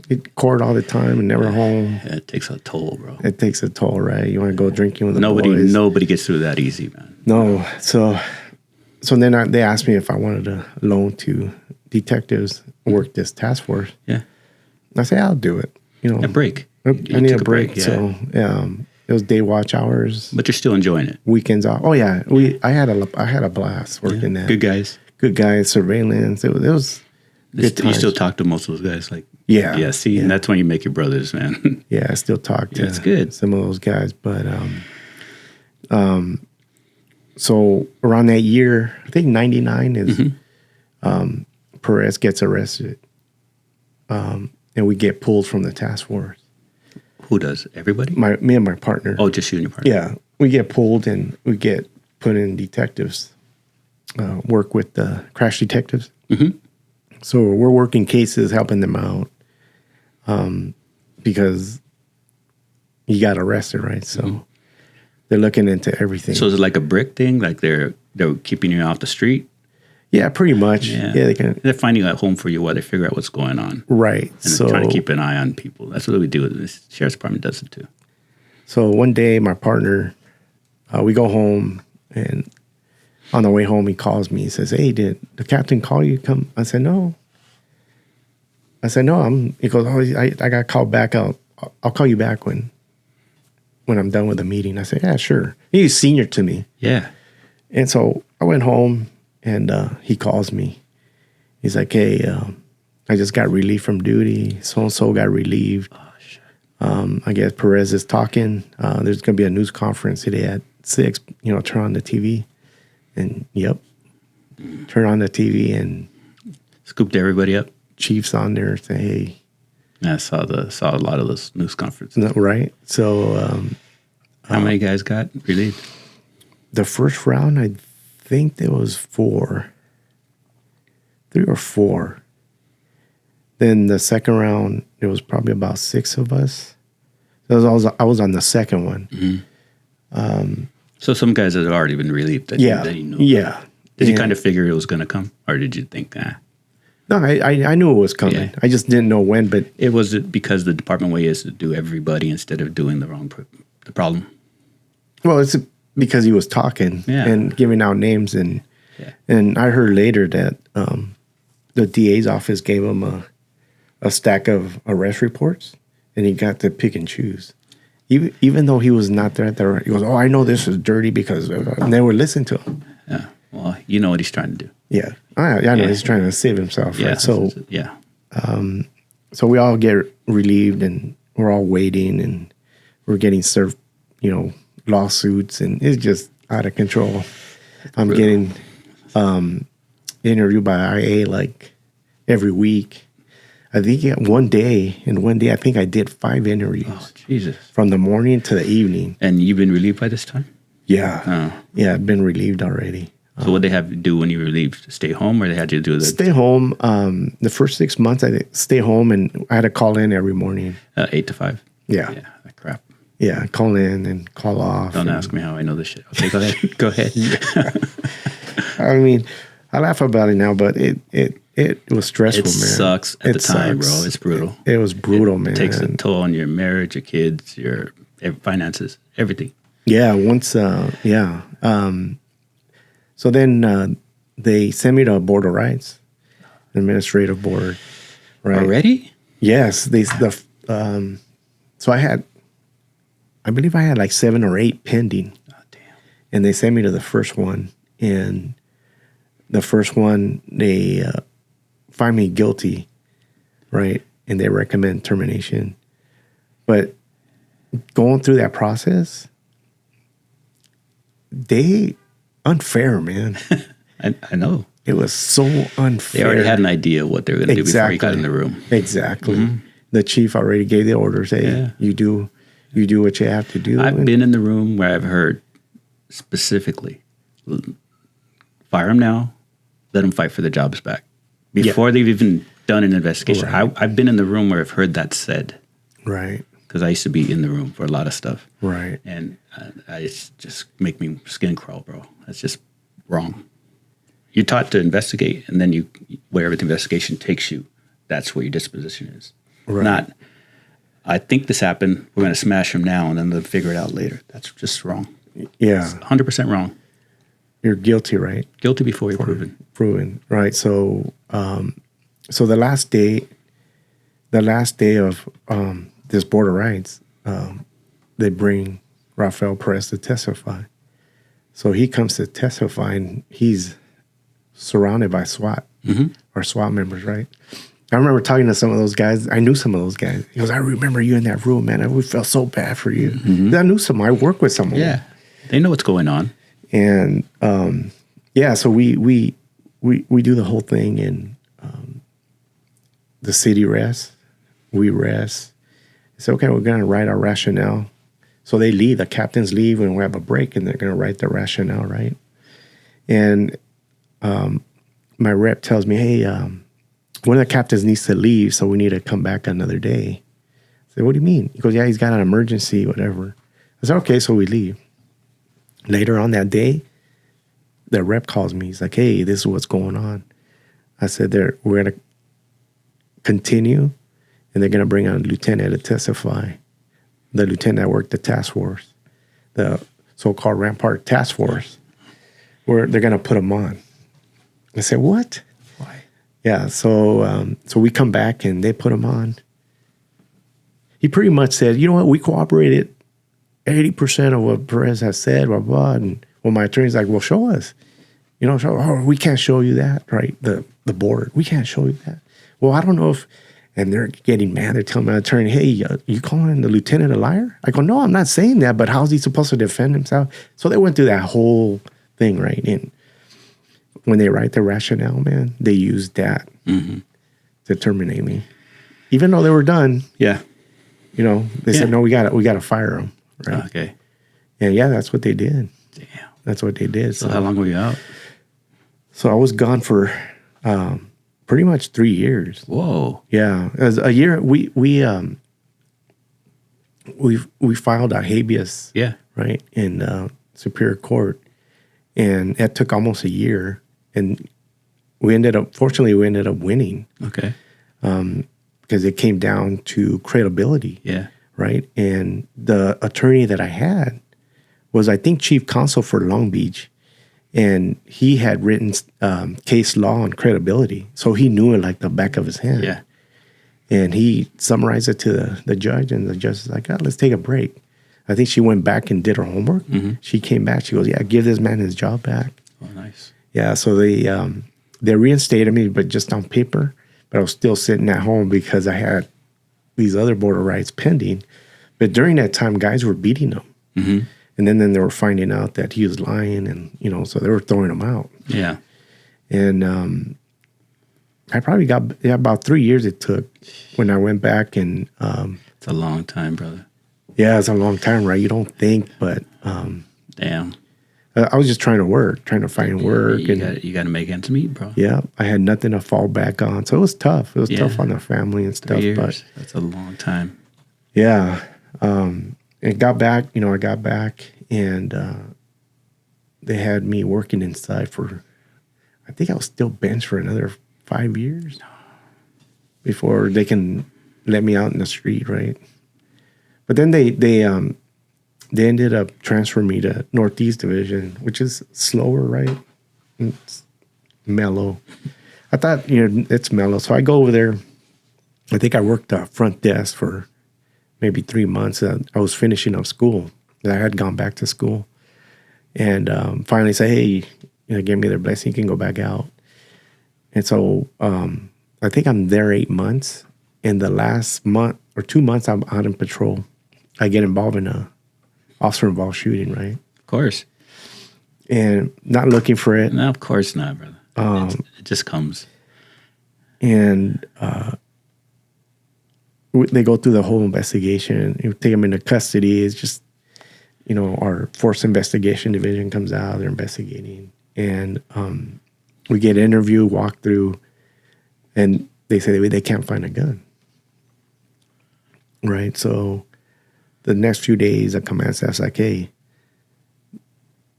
it court all the time and never home. Yeah, it takes a toll, bro. It takes a toll, right? You want to go drinking with the boys. Nobody gets through that easy, man. No. So then they asked me if I wanted to loan to detectives, work this task force. Yeah. I said, I'll do it. A break. I need a break. Yeah. So it was day watch hours. But you're still enjoying it. Weekends off. Oh yeah, I had a blast working that. Good guys. Good guys. Surveillance. It was. Good you still talk to most of those guys, like Yeah. Yeah, see, and that's when you make your brothers, man. Yeah, I still talk to That's good. some of those guys. But so around that year, I think 99 is Perez gets arrested. And we get pulled from the task force. Who does? Everybody? Me and my partner. Oh, just you and your partner. Yeah. We get pulled and we get put in detectives, work with the crash detectives. Mm-hmm. So we're working cases, helping them out because you got arrested, right? So they're looking into everything. So is it like a brick thing? Like they're keeping you off the street? Yeah, pretty much. Yeah. They're finding a home for you while they figure out what's going on. right. And So trying to keep an eye on people. That's what we do. The sheriff's department does it too. So one day, my partner, we go home, and on the way home, he calls me. He says, "Hey, did the captain call you? Come?" I said, "No." He goes, "Oh, I got called back. I'll call you back when I'm done with the meeting." I said, "Yeah, sure." He's senior to me, Yeah. and so I went home, and he calls me. He's like, "Hey, I just got relieved from duty. So and so got relieved. Oh, shit. I guess Perez is talking. There's going to be a news conference today at 6. Turn on the TV." And turn on the TV, and Scooped everybody up. Chief's on there. Say, "Hey." I saw a lot of those news conferences. No, right? So How many guys got relieved? the first round, I think there was 3 or 4. Then the second round, there was probably about 6 of us. I was on the second one. So some guys had already been relieved. That you knew. Yeah. Did you kind of figure it was going to come? Or did you think, No, I knew it was coming. Yeah. I just didn't know when. But it was because the department way is to do everybody instead of doing the problem? well, it's because he was talking and giving out names, and I heard later that the DA's office gave him a stack of arrest reports, and he got to pick and choose. Even though he was not there, he goes, "Oh, I know this is dirty," because and they would listen to him. Yeah. Well, you know what he's trying to do. Yeah, I know he's trying to save himself. Yeah. Right? So yeah. So we all get relieved, and we're all waiting, and we're getting served, lawsuits, and it's just out of control. I'm getting interviewed by IA like every week. I think one day, I think I did 5 interviews. Oh, Jesus. From the morning to the evening. And you've been relieved by this time? Yeah. Oh. Yeah, I've been relieved already. So what they have you do when you were relieved? Stay home, or they had you do the... Stay home. The first 6 months, I stay home, and I had to call in every morning. 8 to 5? Yeah. Yeah, that crap. Yeah, call in and call off. Don't ask me how I know this shit. Okay, go ahead. Go ahead. I mean, I laugh about it now, but it was stressful, man. It sucks at the time, sucks. bro. It's brutal. It was brutal, man. It takes a toll on your marriage, your kids, your finances, everything. Yeah, so then they sent me to a board of rights, administrative board. Right. Already? Yes. So I believe I had like 7 or 8 pending. Oh, damn. And they sent me to the first one. And the first one, they find me guilty, right? And they recommend termination. But going through that process, unfair, man. I know. It was so unfair. They already had an idea of what they were going to do before you got in the room. Exactly. Mm-hmm. The chief already gave the orders. Hey, you do what you have to do. I've been in the room where I've heard specifically, fire them now, let them fight for their jobs back. Before they've even done an investigation. Right. I've been in the room where I've heard that said. Right. Because I used to be in the room for a lot of stuff. Right. And it's just make me skin crawl, bro. That's just wrong. You're taught to investigate, and then wherever the investigation takes you, that's where your disposition is. Right. Not, I think this happened, we're going to smash him now, and then they'll figure it out later. That's just wrong. Yeah. It's 100% wrong. You're guilty, right? Guilty before you're proven. Proven, right? So, so the last day of this board of rights, they bring Rafael Perez to testify. So he comes to testify, and he's surrounded by SWAT or SWAT members, right? I remember talking to some of those guys. I knew some of those guys. He goes, I remember you in that room, man. We felt so bad for you. I knew some. I worked with some of them. Yeah. They know what's going on. And so we do the whole thing, and the city rests. We rest. It's okay. We're going to write our rationale. So they leave. The captains leave, and we have a break, and they're going to write the rationale, right? And my rep tells me, hey, one of the captains needs to leave, so we need to come back another day. I said, what do you mean? He goes, yeah, he's got an emergency, whatever. I said, okay, so we leave. Later on that day, the rep calls me. He's like, hey, this is what's going on. I said, we're going to continue, and they're going to bring a lieutenant to testify. The lieutenant that worked the task force, the so-called Rampart task force, where they're going to put him on. I said, what? Why? Yeah, so we come back, and they put him on. He pretty much said, you know what, we cooperated 80% of what Perez has said, blah, blah. And well, my attorney's like, well, show us. We can't show you that, right? The board, we can't show you that. Well, I don't know if, and they're getting mad. They're telling my attorney, hey, you calling the lieutenant a liar? I go, no, I'm not saying that, but how's he supposed to defend himself? So they went through that whole thing, right? And when they write the rationale, man, they used that to terminate me. Even though they were done, Yeah. they said, no, we got to fire him, right? Okay. And yeah, that's what they did. Damn. That's what they did. So how long were you out? So I was gone for pretty much 3 years. Whoa. Yeah, as a year. We filed a habeas, Yeah. right, in Superior Court, and it took almost a year, and fortunately we ended up winning Okay. because it came down to credibility. Yeah. Right, and the attorney that I had was, I think, chief counsel for Long Beach. And he had written case law on credibility. So he knew it like the back of his hand. Yeah. And he summarized it to the judge. And the judge was like, let's take a break. I think she went back and did her homework. She came back. She goes, yeah, give this man his job back. Oh, nice. Yeah, so they reinstated me, but just on paper. But I was still sitting at home because I had these other border rights pending. But during that time, guys were beating him. And then they were finding out that he was lying, and so they were throwing him out. Yeah. And I probably got about 3 years it took when I went back, and It's a long time, brother. yeah, it's a long time, right? You don't think, but Damn. I was just trying to find work, You got to make ends meet, bro. yeah, I had nothing to fall back on, so it was tough. It was Yeah. tough on the family and 3 stuff, years. but That's a long time. yeah. And got back, I got back, and they had me working inside for, I think I was still benched for another 5 years before they can let me out in the street, right? But then they ended up transferring me to Northeast Division, which is slower, right? It's mellow. I thought, it's mellow. So I go over there. I think I worked the front desk for maybe 3 months. I was finishing up school. I had gone back to school. And finally say, hey, give me their blessing. You can go back out. And so I think I'm there 8 months. In the last month or 2 months I'm out in patrol, I get involved in a officer-involved shooting, right? Of course. And not looking for it. No, of course not, brother. It just comes. And they go through the whole investigation. You take them into custody. It's just, our force investigation division comes out. They're investigating. And we get an interview, walk through, and they say they can't find a gun. Right? So the next few days, the command staff's like, hey,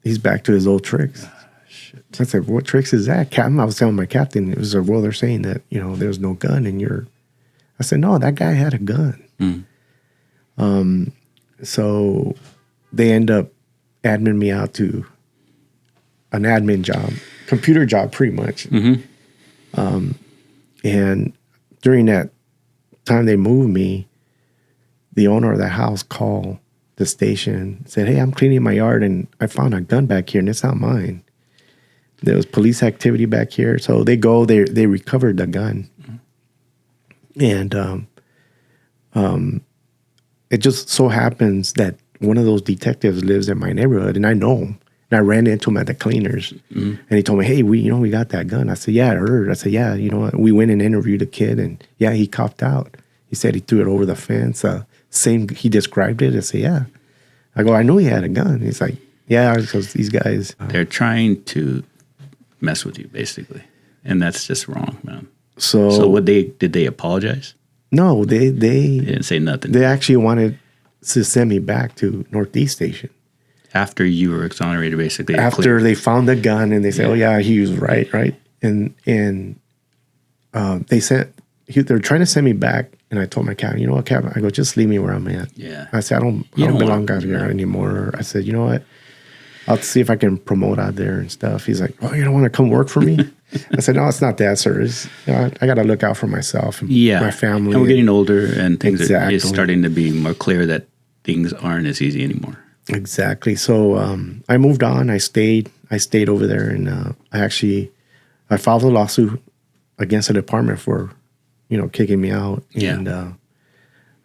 he's back to his old tricks. Shit. I said, what tricks is that, Captain? I was telling my captain, it was like, well, they're saying that, there's no gun in your... I said, no, that guy had a gun. So they end up admin me out to an admin job, computer job, pretty much. And during that time they moved me, the owner of the house called the station, said, hey, I'm cleaning my yard and I found a gun back here and it's not mine. There was police activity back here. So they recovered the gun. And it just so happens that one of those detectives lives in my neighborhood, and I know him. And I ran into him at the cleaners, and he told me, "Hey, we got that gun." I said, "Yeah, I heard." I said, "Yeah, you know what? We went and interviewed the kid, and yeah, he copped out. He said he threw it over the fence. Same, he described it." I said, "Yeah." I go, "I know he had a gun." He's like, "Yeah, because these guys." They're trying to mess with you, basically, and that's just wrong, man. So what did they apologize? No, they didn't say nothing. They actually wanted to send me back to Northeast Station. After you were exonerated, basically. After they found the gun and they said, "Oh yeah, he was right," and they're trying to send me back, and I told my captain, "You know what, Captain?" I go, "Just leave me where I'm at." Yeah. I said, "I don't belong out here anymore." I said, "You know what? I'll see if I can promote out there and stuff." He's like, "Oh, you don't want to come work for me?" I said, "No, it's not that, sir. I got to look out for myself and my family." And we're getting older, and things are starting to be more clear that things aren't as easy anymore. Exactly. So I moved on. I stayed over there, and I filed a lawsuit against the department for, kicking me out. Yeah.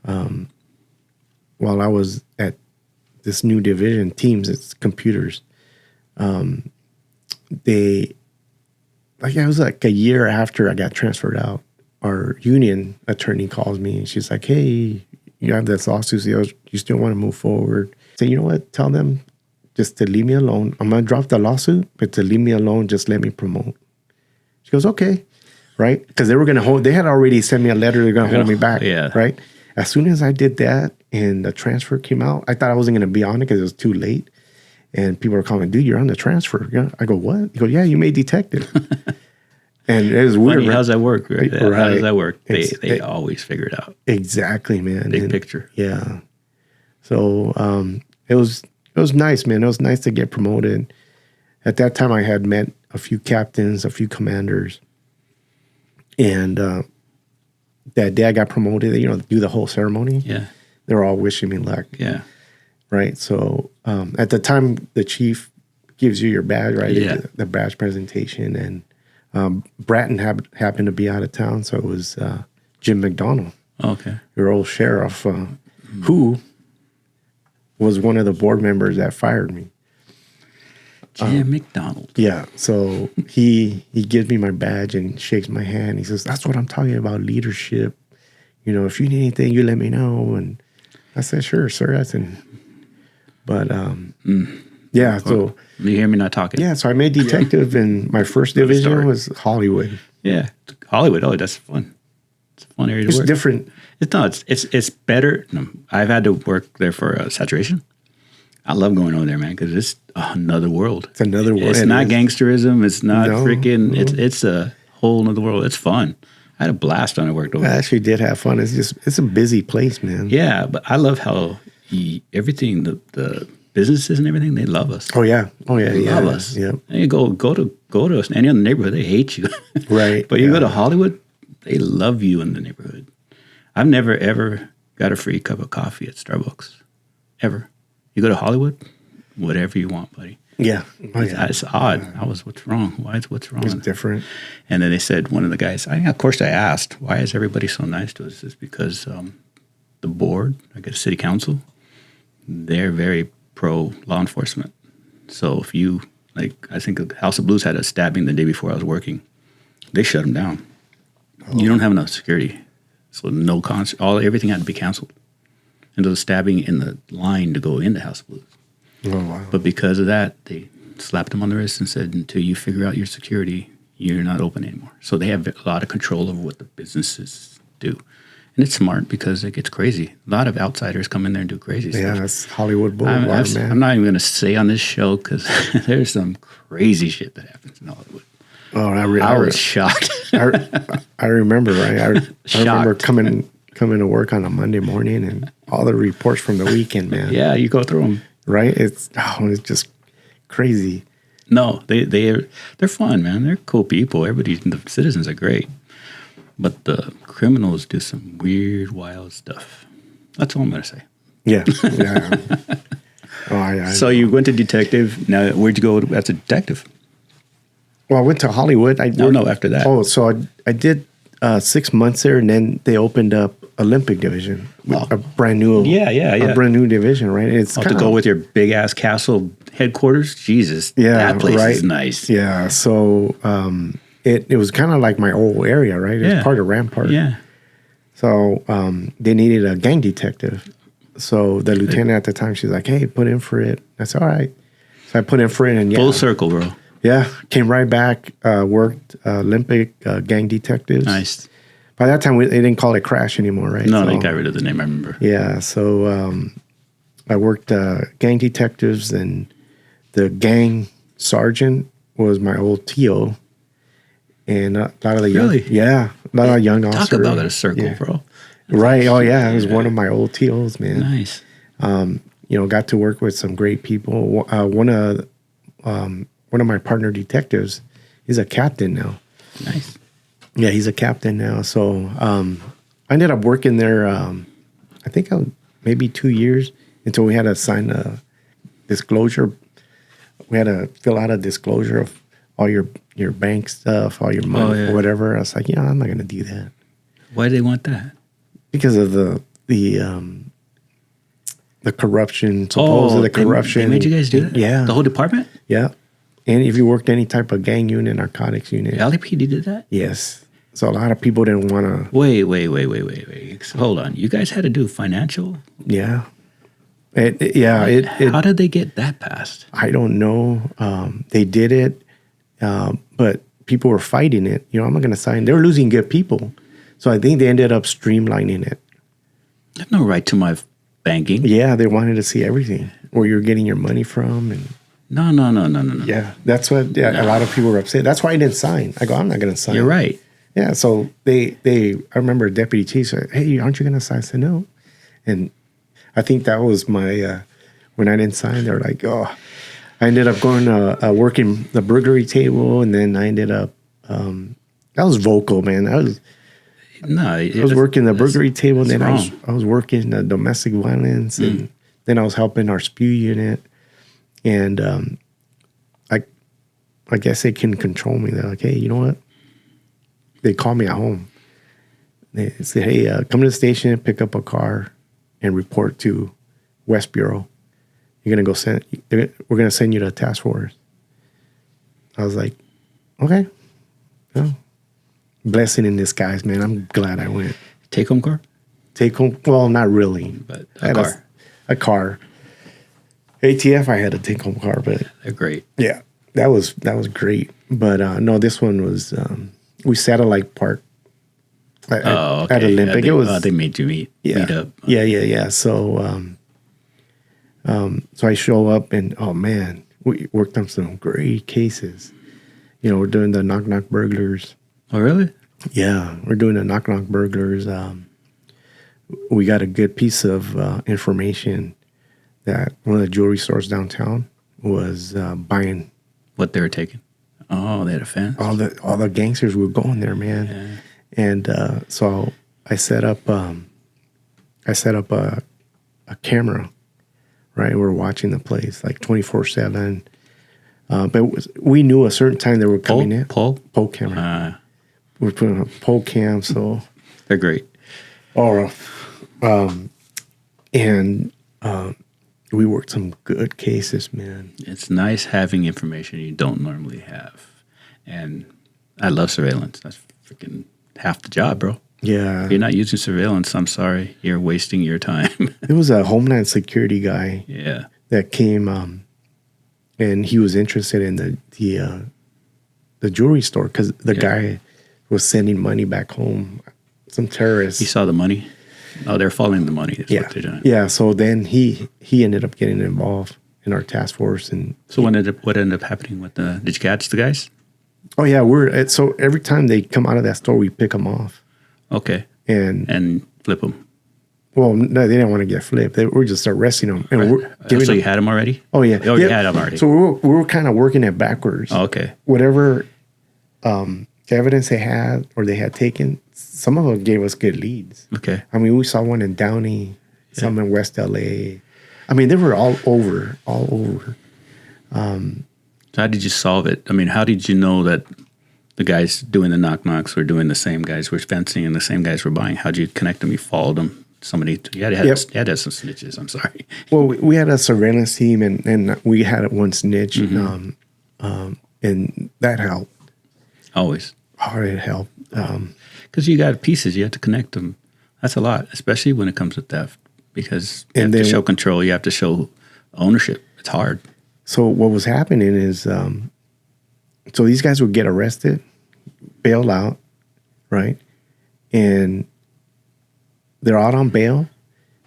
And while I was at this new division, Teams, it's computers. It was like a year after I got transferred out. Our union attorney calls me, and she's like, "Hey, you have this lawsuit. You still want to move forward?" I say, "You know what? Tell them just to leave me alone. I'm going to drop the lawsuit, but to leave me alone, just let me promote." She goes, "Okay." Right? Because they had already sent me a letter. They're going to hold me back. Yeah. Right? As soon as I did that and the transfer came out, I thought I wasn't going to be on it because it was too late. And people were calling, "Dude, you're on the transfer." I go, "What?" He goes, "Yeah, you made detective." And it was weird. Funny, how's that work? Right? Right. How does that work? They always figure it out. Exactly, man. Big picture. Yeah. So it was nice, man. It was nice to get promoted. At that time, I had met a few captains, a few commanders, and that day I got promoted. Do the whole ceremony. Yeah. They're all wishing me luck. Yeah. Right. So at the time, the chief gives you your badge, right? Yeah. The badge presentation, and Bratton happened to be out of town, so it was Jim McDonald. Okay. Your old sheriff, who was one of the board members that fired me. Jim McDonald. Yeah. So he gives me my badge and shakes my hand. He says, "That's what I'm talking about, leadership. If you need anything, you let me know." And I said, "Sure, sir." I said, but yeah. So you hear me not talking? Yeah. So I made detective, and my first division was Hollywood. Yeah, Hollywood. Oh, that's fun. It's a fun area to work. It's different. It's better. No, I've had to work there for saturation. I love going over there, man, because it's another world. It's another world. It's not gangsterism. It's not freaking. No. It's a whole other world. It's fun. I had a blast when I worked over there. I actually did have fun. It's a busy place, man. Yeah, but I love how everything, the businesses and everything, they love us. Oh yeah. They love us. Yeah. And you go to any other neighborhood, they hate you. Right. But you go to Hollywood, they love you in the neighborhood. I've never ever got a free cup of coffee at Starbucks, ever. You go to Hollywood, whatever you want, buddy. Yeah. It's odd. What's wrong? What's wrong? It's different. And then they said, one of the guys, of course I asked, why is everybody so nice to us? It's because the board, I guess city council, they're very pro law enforcement. So if you, I think House of Blues had a stabbing the day before I was working. They shut them down. Oh. You don't have enough security. So no everything had to be canceled. And there was stabbing in the line to go into House of Blues. Oh, wow. But because of that, they slapped him on the wrist and said, until you figure out your security, you're not open anymore. So they have a lot of control over what the businesses do. And it's smart because it gets crazy. A lot of outsiders come in there and do crazy stuff. Yeah, that's Hollywood Boulevard, man. I'm not even going to say on this show because there's some crazy shit that happens in Hollywood. Oh, I was shocked. I remember, right? I remember coming to work on a Monday morning and all the reports from the weekend, man. Yeah, you go through them. Right? It's just crazy. No, they're fun, man. They're cool people. The citizens are great. But the criminals do some weird, wild stuff. That's all I'm going to say. Yeah. So you went to detective. Now, where'd you go as a detective? Well, I went to Hollywood. No, after that. Oh, so I did 6 months there, and then they opened up Olympic division, a brand new, a brand new division, right? It's to go with your big ass castle headquarters. Jesus, that place is nice. Yeah, so it was kind of like my old area, right? It was part of Rampart. Yeah. So they needed a gang detective. So the lieutenant at the time, she's like, "Hey, put in for it." I said, "All right." So I put in for it, and full circle, bro. Yeah, came right back. Worked Olympic gang detectives. Nice. By that time, they didn't call it Crash anymore, right? No, they got rid of the name. I remember. Yeah, so I worked gang detectives, and the gang sergeant was my old TO, and a lot of the young, a lot of young officers. Talk about a circle, bro. Right. Oh yeah, it was one of my old TOs, man. Nice. Got to work with some great people. One of my partner detectives, he's a captain now. Nice. Yeah, he's a captain now. So I ended up working there. I think maybe 2 years until we had to sign a disclosure. We had to fill out a disclosure of all your bank stuff, all your money, or whatever. I was like, I'm not going to do that. Why do they want that? Because of the corruption, supposedly corruption. They made you guys do that? Yeah. The whole department? Yeah. And if you worked any type of gang unit, narcotics unit. L.A.P.D did that? Yes. So a lot of people didn't want to. Wait. So hold on. You guys had to do financial? Yeah. How did they get that passed? I don't know. They did it, but people were fighting it. I'm not going to sign. They were losing good people. So I think they ended up streamlining it. I have no right to my banking. Yeah, they wanted to see everything, where you're getting your money from. And No. yeah, that's what a lot of people were upset. That's why I didn't sign. I go, I'm not going to sign. You're right. Yeah, so I remember Deputy Chief said, "Hey, aren't you going to sign?" I said, "No." And I think that was my, when I didn't sign, they were like, oh. I ended up going to working the burglary table, and then I ended up, I was vocal, man. I was working the burglary table, and then I was working the domestic violence, and then I was helping our SPEW unit. And I guess they can control me. They're like, "Hey, you know what?" They call me at home. They say, "Hey, come to the station, pick up a car, and report to West Bureau. We're gonna send you to a task force." I was like, "Okay, oh, blessing in disguise, man. I'm glad I went." Take home car? Take home? Well, not really, but a car. A car. ATF, I had a take home car, but they're great. Yeah, that was great. But no, this one was we satellite park at Olympic. Yeah, it was they made you meet up. Yeah. So so I show up, and oh man, we worked on some great cases. We're doing the knock burglars. Oh really? Yeah, we're doing the knock burglars. We got a good piece of information that one of the jewelry stores downtown was buying. What they were taking? Oh, they had a fence. All the gangsters were going there, man. Yeah. And so I set up a camera. Right, we're watching the place like 24/7. But we knew a certain time they were coming in. Pole camera. We're putting a pole cam, so they're great. And we worked some good cases, man. It's nice having information you don't normally have, and I love surveillance. That's freaking half the job, bro. Yeah. If you're not using surveillance, I'm sorry. You're wasting your time. There was a Homeland Security guy that came, and he was interested in the jewelry store because the guy was sending money back home. Some terrorists. He saw the money? Oh, they're following the money. That's what they're doing. Yeah, so then he ended up getting involved in our task force. And so what ended up happening with did you catch the guys? Oh, yeah. So every time they come out of that store, we pick them off. Okay. And flip them. Well, no, they didn't want to get flipped. We're just arresting them. And so you had them already? Oh, yeah. Oh, you had them already. So we were kind of working it backwards. Oh, okay. Whatever evidence they had or they had taken, some of them gave us good leads. Okay. I mean, we saw one in Downey, some in West L.A. I mean, they were all over. So how did you solve it? I mean, how did you know that the guys doing the knock-knocks were doing the same guys were fencing and the same guys were buying. How'd you connect them? You followed them. Somebody, you had to have some snitches. I'm sorry. Well, we had a surveillance team, and we had one snitch, and that helped. Always. Oh, it helped. Because you got pieces, you have to connect them. That's a lot, especially when it comes to theft, because you have to show control, you have to show ownership. It's hard. So what was happening is, so these guys would get arrested, bailed out, right? And they're out on bail,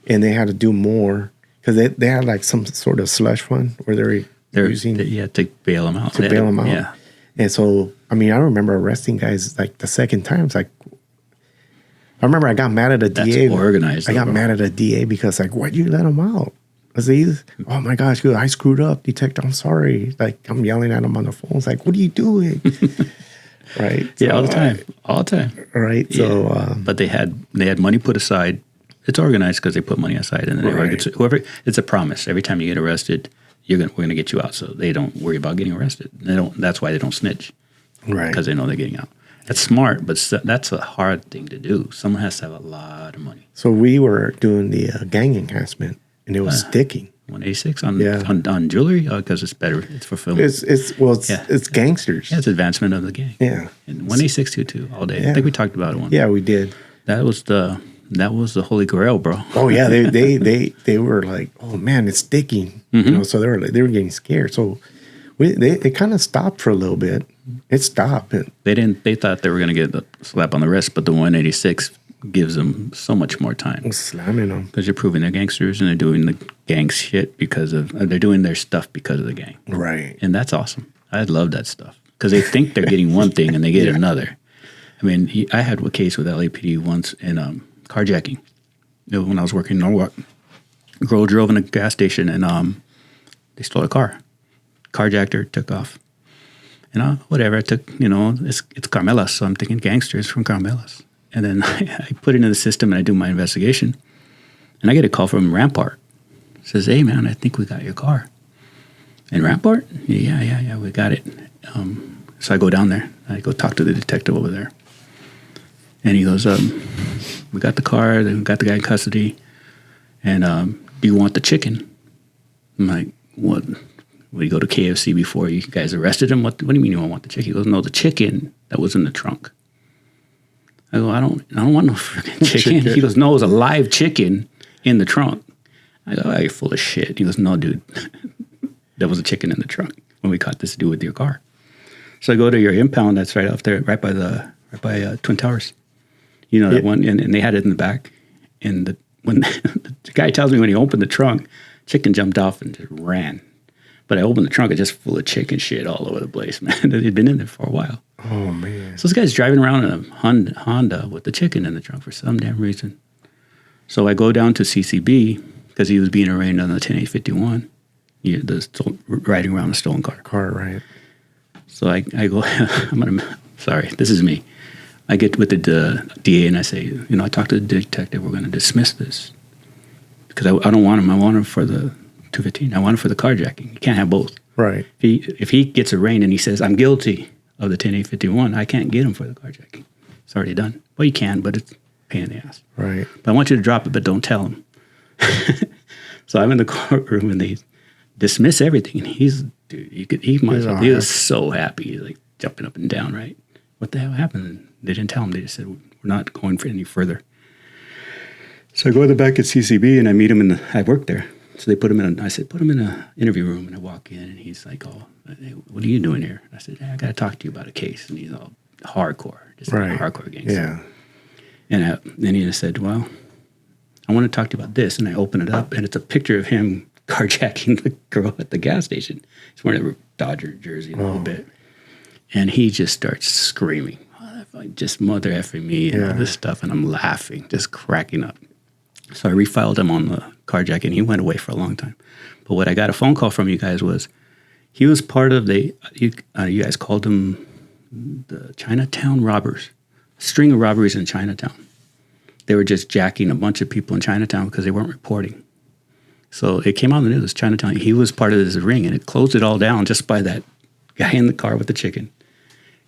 and they had to do more because they had like some sort of slush fund where they're using to bail them out. Bail them out. Yeah. And so, I mean, I remember arresting guys like the second time. It's like, I remember I got mad at a DA. That's organized. I got mad at a DA because like, why'd you let him out? I said, oh my gosh, I screwed up, detective. I'm sorry. Like, I'm yelling at him on the phone. It's like, what are you doing? Right? Yeah, all the time. Right. Yeah. So, but they had money put aside. It's organized because they put money aside, and then whoever it's a promise. Every time you get arrested, we're gonna get you out, so they don't worry about getting arrested. That's why they don't snitch, right? Because they know they're getting out. That's smart, but that's a hard thing to do. Someone has to have a lot of money. So we were doing the gang enhancement, and it was sticking. 186 on jewelry because it's better. It's for film. It's gangsters. Yeah, it's advancement of the gang. Yeah, and 18622 all day. Yeah. I think we talked about it one. Yeah, we did. That was the holy grail, bro. Oh yeah, they were like, oh man, it's sticking. So they were getting scared. So they kind of stopped for a little bit. It stopped. They thought they were going to get the slap on the wrist, but the 186 gives them so much more time. Slamming them because you're proving they're gangsters and they're doing the gang shit because of they're doing their stuff because of the gang. Right. And that's awesome. I love that stuff because they think they're getting one thing and they get another. I mean, I had a case with L.A.P.D. once in carjacking. When I was working in Norwalk, a girl drove in a gas station and they stole a car. Carjacked her, took off. And whatever, I took, it's Carmelas, so I'm thinking gangsters from Carmelas. And then I put it in the system and I do my investigation. And I get a call from Rampart. It says, hey, man, I think we got your car. And Rampart? Yeah, we got it. So I go down there. I go talk to the detective over there. And he goes, we got the car. We got the guy in custody. And do you want the chicken? I'm like, what? We go to KFC before you guys arrested him? What do you mean you don't want the chicken? He goes, no, the chicken that was in the trunk. I go, I don't want no freaking chicken. He goes, no, it was a live chicken in the trunk. I go, oh, you're full of shit. He goes, no, dude, there was a chicken in the trunk when we caught this dude with your car. So I go to your impound that's right off there, right by Twin Towers. That one, and they had it in the back. And when the guy tells me when he opened the trunk, chicken jumped off and just ran. But I opened the trunk, it's just full of chicken shit all over the place, man. It had been in there for a while. Oh, man. So this guy's driving around in a Honda with the chicken in the trunk for some damn reason. So I go down to CCB because he was being arraigned on the 10851, riding around a stolen car. Right. So I go, sorry, this is me. I get with the DA and I say, I talked to the detective, we're going to dismiss this. Because I don't want him. I want him for the 215. I want him for the carjacking. You can't have both. Right. If he gets arraigned and he says, I'm guilty of the 10851, I can't get him for the carjacking. It's already done. Well, you can, but it's a pain in the ass. Right. But I want you to drop it, but don't tell him. So I'm in the courtroom and they dismiss everything. And he was so happy. He's like jumping up and down, right? What the hell happened? And they didn't tell him. They just said, we're not going for any further. So I go to the back at CCB and I meet him I work there. So they put him in. I said, put him in an interview room. And I walk in, and he's like, "Oh, what are you doing here?" I said, "I got to talk to you about a case." And he's all hardcore, just like a hardcore gangster. Yeah. And then he just said, "Well, I want to talk to you about this." And I open it up, and it's a picture of him carjacking the girl at the gas station. He's wearing a Dodger jersey a little bit, and he just starts screaming, "Just mother effing me," and all this stuff. And I'm laughing, just cracking up. So I refiled him on the carjacking. He went away for a long time. But what I got a phone call from you guys was he was part of you guys called them the Chinatown robbers, a string of robberies in Chinatown. They were just jacking a bunch of people in Chinatown because they weren't reporting. So it came out in the news, Chinatown. He was part of this ring, and it closed it all down just by that guy in the car with the chicken.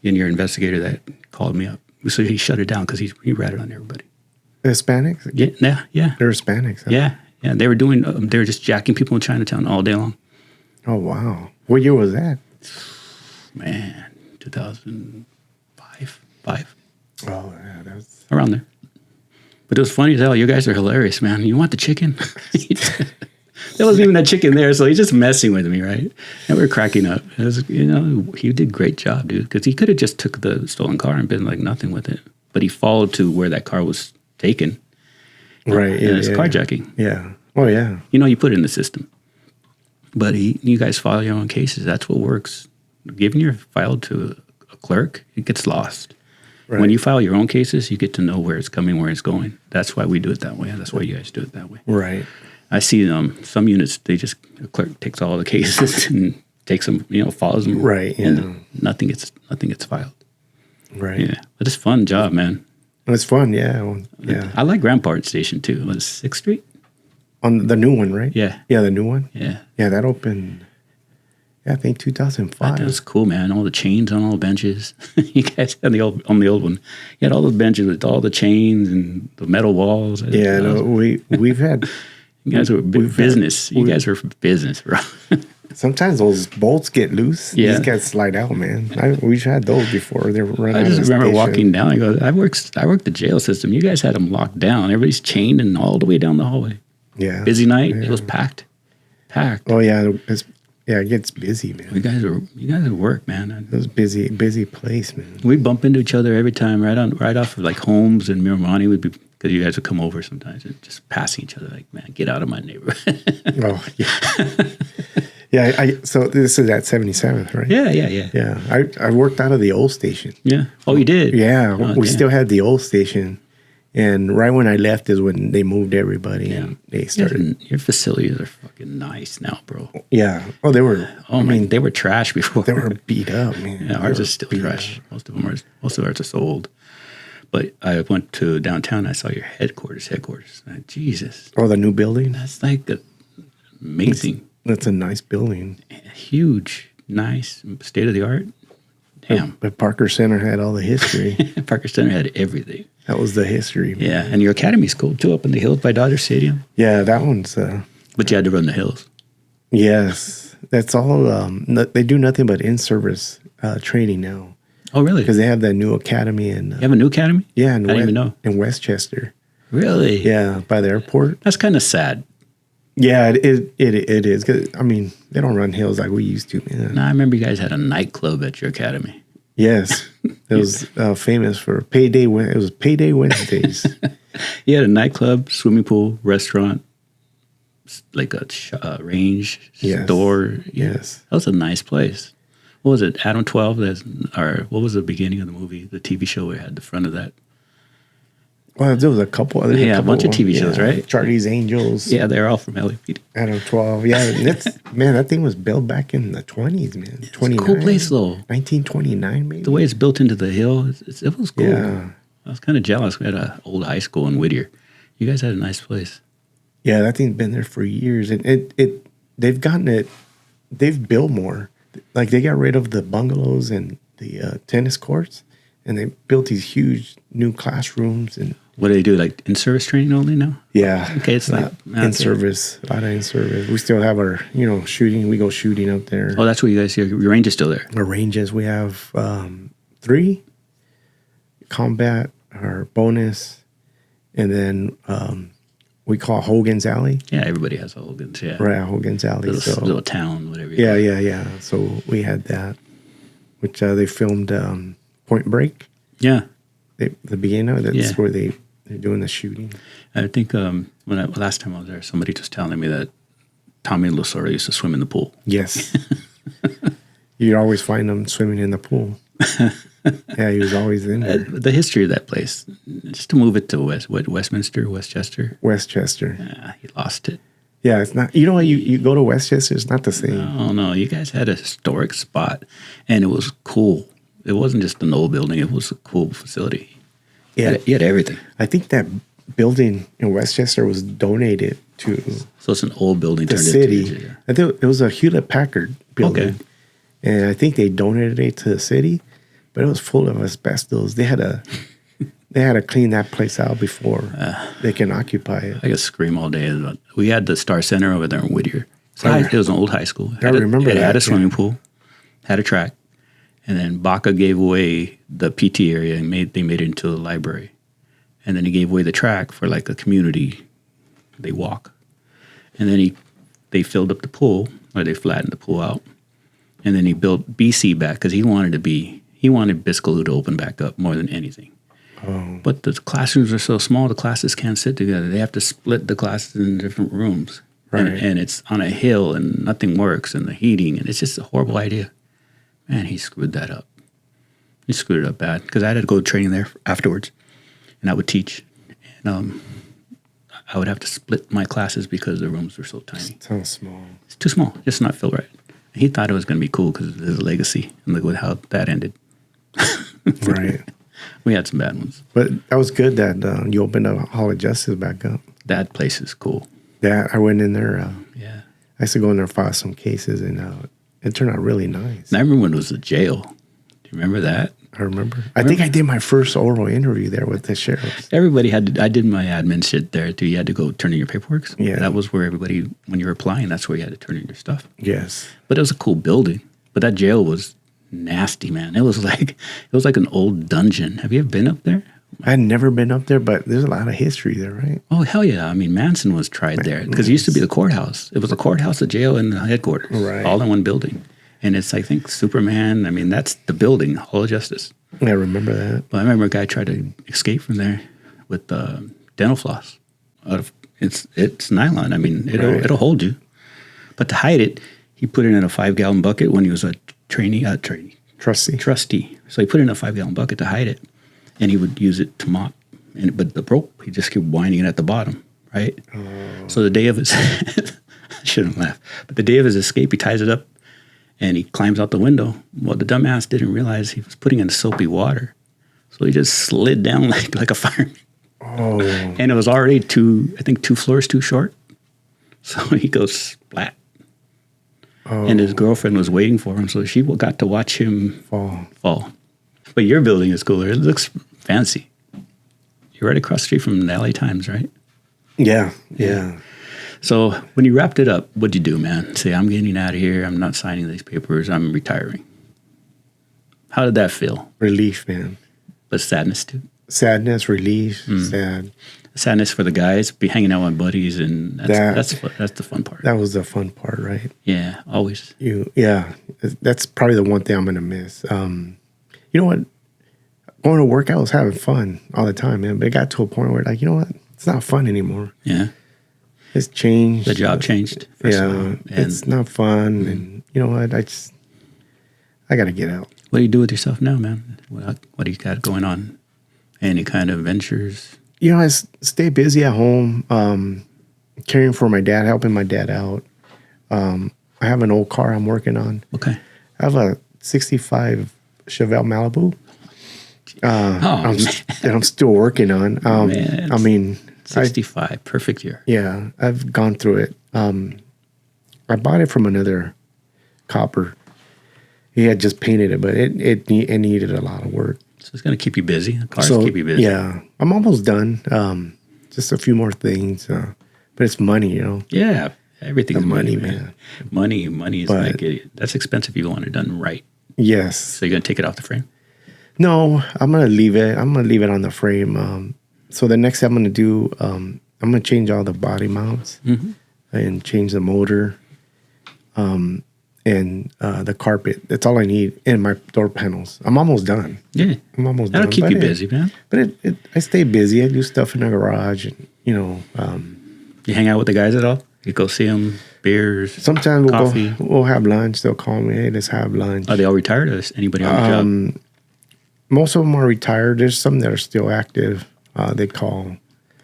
and your investigator that called me up. So he shut it down because he ratted on everybody. Hispanics? Yeah. They're Hispanics. Huh? Yeah. They were doing. They were just jacking people in Chinatown all day long. Oh wow! What year was that? Man, 2005, 5. Oh yeah, that's around there. But it was funny as hell. You guys are hilarious, man. You want the chicken? There wasn't even that chicken there, so he's just messing with me, right? And we were cracking up. It was, he did a great job, dude, because he could have just took the stolen car and been like nothing with it. But he followed to where that car was taken. right. And it's carjacking. Yeah. Oh yeah. You put it in the system. But you guys file your own cases. That's what works. Giving your file to a clerk, it gets lost. Right. When you file your own cases, you get to know where it's coming, where it's going. That's why we do it that way. That's why you guys do it that way. Right. I see some units, the clerk takes all the cases and takes them, follows them. Right. Yeah. And nothing gets filed. Right. Yeah. But it's a fun job, man. It's fun. Yeah. Well, yeah. I like Rampart Station too. Was 6th Street? On the new one, right? Yeah. Yeah, the new one. Yeah. Yeah, that opened. Yeah, I think 2005. That was cool, man. All the chains on all the benches. You guys had on the old one. You had all those benches with all the chains and the metal walls. Yeah, no, we've had. You guys were business. You guys were for business, bro. Sometimes those bolts get loose. Yeah. These guys slide out, man. We've had those before. They were running. I just remember walking down. I go, I worked the jail system. You guys had them locked down. Everybody's chained and all the way down the hallway. Yeah. Busy night. Yeah. It was packed. Oh yeah, it gets busy, man. You guys are work, man. It was busy place, man. We bump into each other every time, right off of like Holmes and Miramani would be, because you guys would come over sometimes and just passing each other like, man, get out of my neighborhood. Oh yeah. Yeah, so this is at 77th, right? Yeah. Yeah, I worked out of the old station. Yeah. Oh, you did? Yeah, Oh, we damn. still had the old station. And right when I left is when they moved everybody and they started. Your facilities are fucking nice now, bro. Yeah. Oh, they were. Oh, man, they were trash before. They were beat up, man. Yeah, ours is still trash. Most of ours are so old. But I went to downtown. I saw your headquarters. Jesus. Oh, the new building? That's like amazing. That's a nice building. Huge, nice, state of the art. Damn. But Parker Center had all the history. Parker Center had everything. That was the history. Man. Yeah, and your academy's cool too, up in the hills by Dodger Stadium. Yeah, that one's. But you had to run the hills. Yes, that's all. They do nothing but in-service training now. Oh, really? Because they have that new academy in. You have a new academy? Yeah, I didn't even know. In Westchester. Really? Yeah, by the airport. That's kind of sad. Yeah, it is. 'Cause, I mean, they don't run hills like we used to, man. No, I remember you guys had a nightclub at your academy. Yes, it was famous for payday. It was payday Wednesdays. You had a nightclub, swimming pool, restaurant, like a range store. Yes, that was a nice place. What was it? Adam 12? Or what was the beginning of the movie? The TV show we had the front of that. Well, there was a couple. A bunch of TV shows, right? Charlie's Angels. Yeah, they're all from L.A.P.D. Adam 12. Yeah, that thing was built back in the 20s, man. It's a cool place, though. 1929, maybe. The way it's built into the hill, it was cool. Yeah. I was kind of jealous. We had an old high school in Whittier. You guys had a nice place. Yeah, that thing's been there for years, and they've built more. Like they got rid of the bungalows and the tennis courts, and they built these huge new classrooms. And what do they do? Like in-service training only now? Yeah. Okay, it's like in-service, a lot of in-service. We still have our, shooting. We go shooting up there. Oh, that's where you guys, your range is still there. Our ranges, we have 3, combat, our bonus, and then we call Hogan's Alley. Yeah, everybody has Hogan's, yeah. Right, Hogan's Alley. Little town, whatever. Yeah. So we had that, which they filmed Point Break. Yeah. The beginning of it, that's where they're doing the shooting. I think last time I was there, somebody was telling me that Tommy Lasorda used to swim in the pool. Yes. You'd always find him swimming in the pool. Yeah, he was always in there. The history of that place, just to move it to Westminster, Westchester. Westchester. He lost it. Yeah, it's not. You know what? You go to Westchester, it's not the same. No. You guys had a historic spot, and it was cool. It wasn't just an old building. It was a cool facility. Yeah. You had everything. I think that building in Westchester was donated to So it's an old building the turned city. into... I think it was a Hewlett-Packard building. Okay. And I think they donated it to the city. but it was full of asbestos. They had to clean that place out before they can occupy it. I could scream all day. We had the Star Center over there in Whittier. It was an old high school. I remember it that. It had a swimming pool, had a track, and then Baca gave away the PT area and they made it into a library. And then he gave away the track for like a community. They walk. And then they filled up the pool, or they flattened the pool out. And then he built BC back because he wanted Biscaloo to open back up more than anything. Oh. But the classrooms are so small, the classes can't sit together. They have to split the classes in different rooms. Right. And it's on a hill and nothing works and the heating. And it's just a horrible idea. Man, he screwed that up. He screwed it up bad because I had to go training there afterwards. And I would teach. And I would have to split my classes because the rooms were so tiny. So small. It's too small. Just not feel right. He thought it was going to be cool because of his legacy. And look at how that ended. Right. We had some bad ones. But that was good that you opened up Hall of Justice back up. That place is cool. Yeah, I went in there. Yeah. I used to go in there and file some cases, and it turned out really nice. And I remember when it was a jail. Do you remember that? I remember. I think I did my first oral interview there with the sheriffs. Everybody had to, I did my admin shit there too. You had to go turn in your paperwork. Yeah. That was where everybody, when you were applying, that's where you had to turn in your stuff. Yes. But it was a cool building. But that jail was nasty, man. It was like an old dungeon. Have you ever been up there? I had never been up there, but there's a lot of history there, right? Oh, hell yeah. I mean, Manson was tried there because it used to be the courthouse. It was the courthouse, the jail, and the headquarters. Right. All in one building. And it's, I think, Superman. I mean, that's the building, Hall of Justice. I remember that. But I remember a guy tried to escape from there with dental floss. It's nylon. I mean, it'll hold you. But to hide it, he put it in a 5-gallon bucket when he was a trustee. So he put it in a 5-gallon bucket to hide it, and he would use it to mop. But the rope, he just kept winding it at the bottom, right? Oh. So the day of his, I shouldn't laugh, but the day of his escape, he ties it up, and he climbs out the window. Well, the dumbass didn't realize he was putting in soapy water, so he just slid down like a fireman. Oh. And it was already 2 floors too short, so he goes splat. Oh. And his girlfriend was waiting for him, so she got to watch him fall. But your building is cooler. It looks fancy. You're right across the street from the L.A. Times, right? Yeah. So when you wrapped it up, what'd you do, man? Say, I'm getting out of here. I'm not signing these papers. I'm retiring. How did that feel? Relief, man. But sadness, too? Sadness, relief, sad. Sadness for the guys, be hanging out with buddies, and that's the fun part. That was the fun part, right? Yeah, always. That's probably the one thing I'm going to miss. You know what? Going to work, I was having fun all the time, man. But it got to a point where, like, you know what? It's not fun anymore. Yeah. It's changed. The job changed. It's not fun. And you know what? I got to get out. What do you do with yourself now, man? What do you got going on? Any kind of ventures? You know, I stay busy at home, caring for my dad, helping my dad out. I have an old car I'm working on. Okay. I have a 65 Chevelle Malibu. I'm still working on. Man, I mean, 65, perfect year. Yeah, I've gone through it. I bought it from another copper. He had just painted it, but it needed a lot of work. So it's going to keep you busy. Cars keep you busy. Yeah, I'm almost done. Just a few more things, but it's money, you know. Yeah, everything's money, man. Money is that's expensive. You want it done right. Yes. So you're going to take it off the frame? No, I'm going to leave it. I'm going to leave it on the frame. So the next thing I'm going to do, I'm going to change all the body mounts and change the motor and the carpet. That's all I need. And my door panels. I'm almost done. Yeah. I'm almost That'll done. keep you busy, man. But I stay busy. I do stuff in the garage. And, you know. You hang out with the guys at all? You go see them, beers, sometimes coffee? We'll have lunch. They'll call me, hey, let's have lunch. Are they all retired or is anybody on the job? Most of them are retired. There's some that are still active. They call.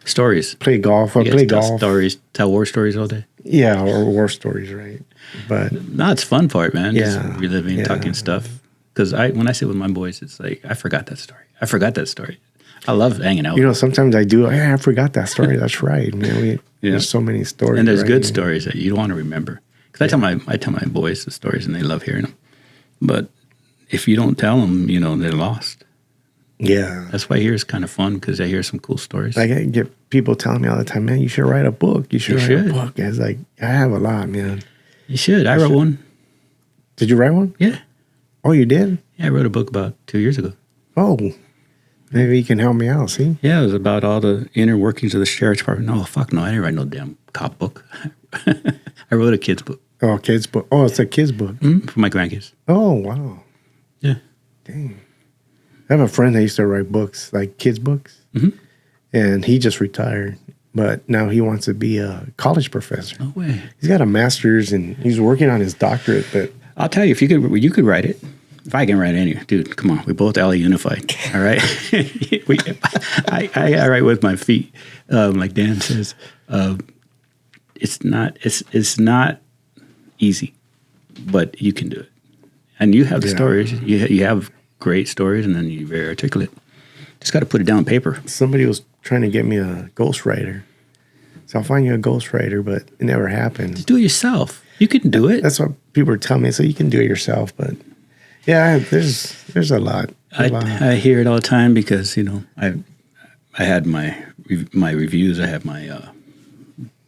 Stories. Play golf. I play golf. Stories. Tell war stories all day. Yeah, or war stories, right? But no, it's fun part, man. Yeah, just reliving, talking stuff. Because when I sit with my boys, it's like I forgot that story. I love hanging out. You know, sometimes I do. Hey, I forgot that story. That's right, man. There's so many stories, and there's good stories that you don't want to remember. Because I tell my boys the stories, and they love hearing them. But if you don't tell them, they're lost. Yeah. That's why here is kind of fun because I hear some cool stories. I get people telling me all the time, man, you should write a book. You should write a book. And it's like, I have a lot, man. You should. I wrote one. Did you write one? Yeah. Oh, you did? Yeah, I wrote a book about 2 years ago. Oh, maybe you can help me out, see? Yeah, it was about all the inner workings of the sheriff's department. No, fuck no, I didn't write no damn cop book. I wrote a kid's book. Oh, kid's book. Oh, it's a kid's book. For my grandkids. Oh, wow. Yeah. Dang. I have a friend that used to write books, like kids' books, and he just retired. But now he wants to be a college professor. No way. He's got a master's and he's working on his doctorate. But I'll tell you, if you could write it. If I can write it anyway, dude, come on. We both LA unified, all right? I write with my feet, like Dan says. It's not easy, but you can do it. And you have the stories. You have great stories, and then you're very articulate. Just got to put it down on paper. Somebody was trying to get me a ghostwriter. So I'll find you a ghostwriter, but it never happened. Just do it yourself. You can do it. That's what people are telling me. So you can do it yourself, but yeah, there's a lot. I hear it all the time because I had my reviews. I have my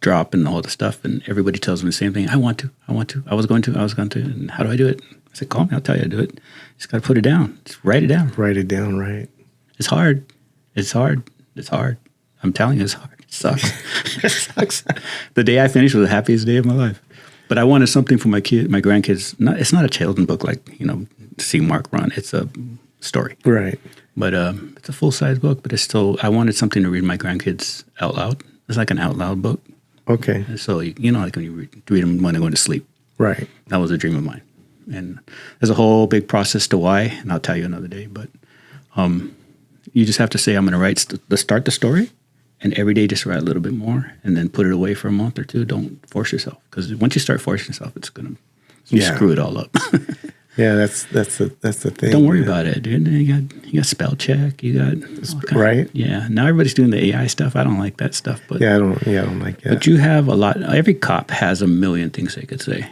drop and all the stuff, and everybody tells me the same thing. I want to. I was going to. And how do I do it? I said, call me. I'll tell you how to do it. Just got to put it down. Just write it down. Write it down, right? It's hard. It's hard. I'm telling you, it's hard. It sucks. It sucks. The day I finished was the happiest day of my life. But I wanted something for my grandkids. It's not a children's book like, see Mark run. It's a story. Right. But it's a full-size book, but it's still, I wanted something to read my grandkids out loud. It's like an out loud book. Okay. And so, like when you read them when they're going to sleep. Right. That was a dream of mine. And there's a whole big process to why, and I'll tell you another day. But you just have to say, I'm going to write start the story, and every day just write a little bit more, and then put it away for a month or two. Don't force yourself, because once you start forcing yourself, it's going to screw it all up. Yeah, that's the thing. Don't worry about it, dude. You got spell check. You got right. Yeah. Now everybody's doing the AI stuff. I don't like that stuff, but I don't like that. But you have a lot. Every cop has a million things they could say.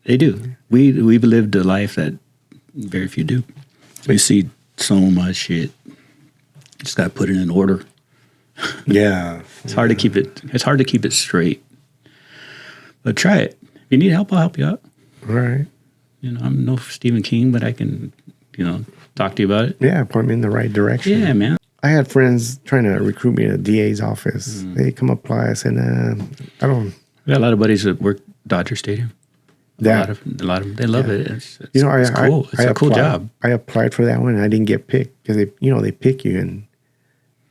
They do. We've lived a life that very few do. You see so much shit. Just got to put it in order. Yeah, it's hard to keep it. It's hard to keep it straight. But try it. If you need help, I'll help you out. Right. I'm no Stephen King, but I can, talk to you about it. Yeah, point me in the right direction. Yeah, man. I had friends trying to recruit me to the DA's office. They come apply. I said, I don't. We got a lot of buddies that work Dodger Stadium. A lot of them, they love it. It's cool. It's a cool job. I applied for that one and I didn't get picked because they pick you, and